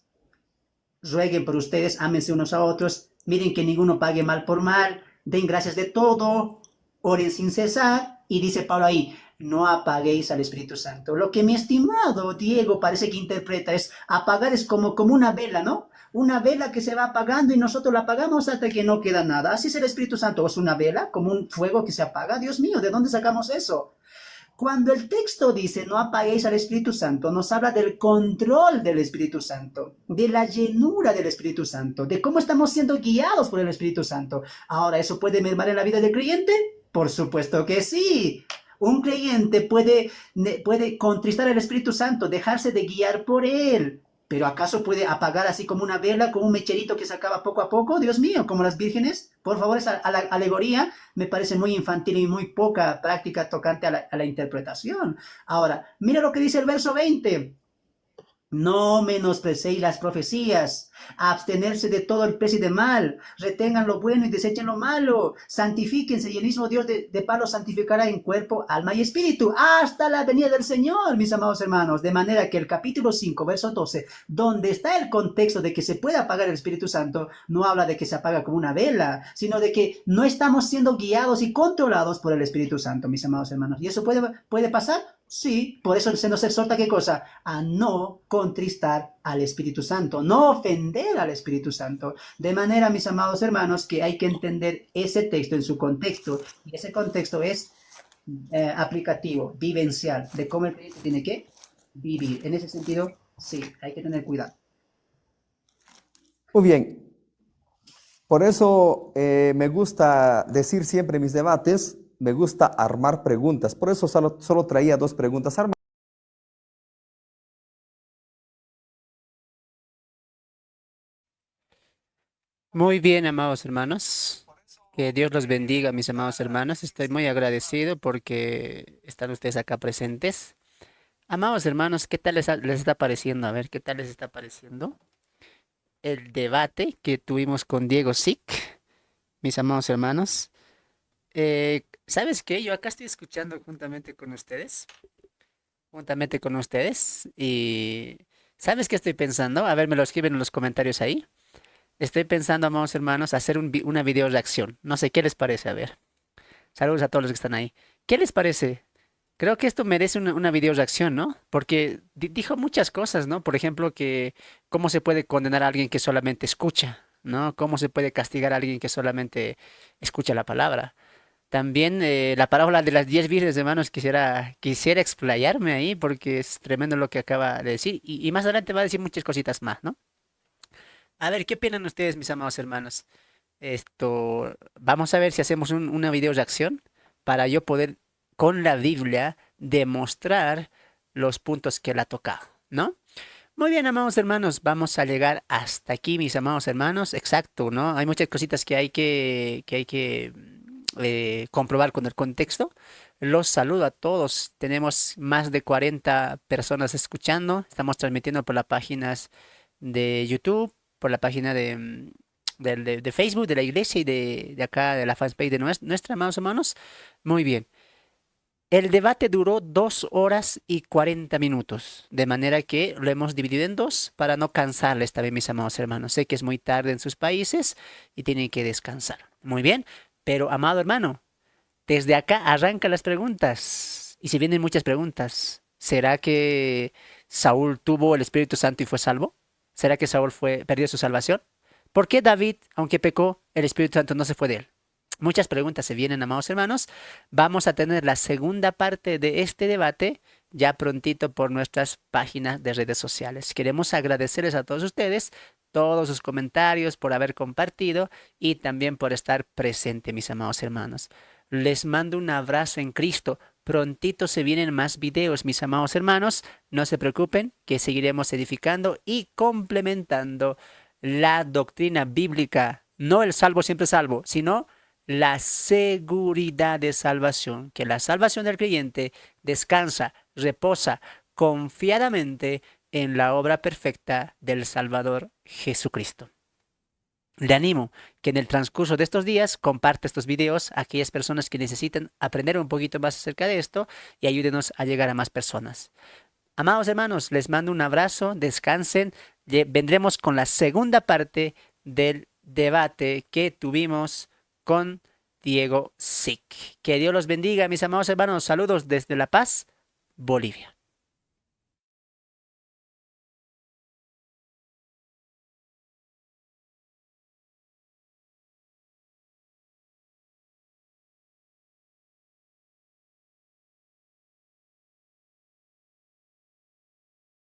rueguen por ustedes, ámense unos a otros, miren que ninguno pague mal por mal, den gracias de todo, oren sin cesar, y dice Pablo ahí, no apaguéis al Espíritu Santo. Lo que mi estimado Diego parece que interpreta es, apagar es como una vela, ¿no? Una vela que se va apagando y nosotros la apagamos hasta que no queda nada. Así es el Espíritu Santo, es una vela, como un fuego que se apaga. Dios mío, ¿de dónde sacamos eso? Cuando el texto dice no apaguéis al Espíritu Santo, nos habla del control del Espíritu Santo, de la llenura del Espíritu Santo, de cómo estamos siendo guiados por el Espíritu Santo. Ahora, ¿eso puede mermar en la vida del creyente? Por supuesto que sí. Un creyente puede contristar al Espíritu Santo, dejarse de guiar por él. ¿Pero acaso puede apagar así como una vela, como un mecherito que se acaba poco a poco? Dios mío, como las vírgenes. Por favor, esa alegoría me parece muy infantil y muy poca práctica tocante a la interpretación. Ahora, mira lo que dice el verso 20. No menosprecéis las profecías, abstenerse de todo especie de mal, retengan lo bueno y desechen lo malo, santifíquense y el mismo Dios de paz los santificará en cuerpo, alma y espíritu, hasta la venida del Señor, mis amados hermanos. De manera que el capítulo 5, verso 12, donde está el contexto de que se puede apagar el Espíritu Santo, no habla de que se apaga como una vela, sino de que no estamos siendo guiados y controlados por el Espíritu Santo, mis amados hermanos. ¿Y eso puede pasar? Sí, por eso se nos exhorta, ¿qué cosa? A no contristar al Espíritu Santo, no ofender al Espíritu Santo. De manera, mis amados hermanos, que hay que entender ese texto en su contexto. Y ese contexto es aplicativo, vivencial, de cómo el creyente tiene que vivir. En ese sentido, sí, hay que tener cuidado. Muy bien. Por eso me gusta decir siempre en mis debates, me gusta armar preguntas. Por eso solo traía 2 preguntas armadas. Muy bien, amados hermanos. Que Dios los bendiga, mis amados hermanos. Estoy muy agradecido porque están ustedes acá presentes. Amados hermanos, ¿qué tal les está pareciendo? A ver, ¿qué tal les está pareciendo el debate que tuvimos con Diego Sic, mis amados hermanos? ¿Sabes qué? Yo acá estoy escuchando juntamente con ustedes, y ¿sabes qué estoy pensando? A ver, me lo escriben en los comentarios ahí. Estoy pensando, amados hermanos, hacer una video reacción. No sé qué les parece, a ver. Saludos a todos los que están ahí. ¿Qué les parece? Creo que esto merece una video reacción, ¿no? Porque dijo muchas cosas, ¿no? Por ejemplo, que cómo se puede condenar a alguien que solamente escucha, ¿no? Cómo se puede castigar a alguien que solamente escucha la palabra. También la parábola de las 10 vírgenes, hermanos, quisiera explayarme ahí porque es tremendo lo que acaba de decir. Y más adelante va a decir muchas cositas más, ¿no? A ver, ¿qué opinan ustedes, mis amados hermanos? Vamos a ver si hacemos una video reacción para yo poder con la Biblia demostrar los puntos que él ha tocado, ¿no? Muy bien, amados hermanos, vamos a llegar hasta aquí, mis amados hermanos. Exacto, ¿no? Hay muchas cositas que hay que comprobar con el contexto. Los saludo a todos. Tenemos más de 40 personas escuchando. Estamos transmitiendo por las páginas de YouTube, por la página de Facebook, de la iglesia y de acá, de la fanpage de nuestra, amados hermanos. Muy bien. El debate duró 2 horas y 40 minutos, de manera que lo hemos dividido en dos para no cansarles también, mis amados hermanos. Sé que es muy tarde en sus países y tienen que descansar. Muy bien, pero amado hermano, desde acá arrancan las preguntas. Y si vienen muchas preguntas, ¿será que Saúl tuvo el Espíritu Santo y fue salvo? ¿Será que Saúl perdió su salvación? ¿Por qué David, aunque pecó, el Espíritu Santo no se fue de él? Muchas preguntas se vienen, amados hermanos. Vamos a tener la segunda parte de este debate ya prontito por nuestras páginas de redes sociales. Queremos agradecerles a todos ustedes, todos sus comentarios, por haber compartido y también por estar presente, mis amados hermanos. Les mando un abrazo en Cristo. Prontito se vienen más videos, mis amados hermanos. No se preocupen, que seguiremos edificando y complementando la doctrina bíblica. No el salvo siempre salvo, sino la seguridad de salvación, que la salvación del creyente descansa, reposa confiadamente en la obra perfecta del Salvador Jesucristo. Le animo que en el transcurso de estos días comparte estos videos a aquellas personas que necesitan aprender un poquito más acerca de esto y ayúdenos a llegar a más personas. Amados hermanos, les mando un abrazo, descansen. Vendremos con la segunda parte del debate que tuvimos con Diego Sick. Que Dios los bendiga, mis amados hermanos. Saludos desde La Paz, Bolivia.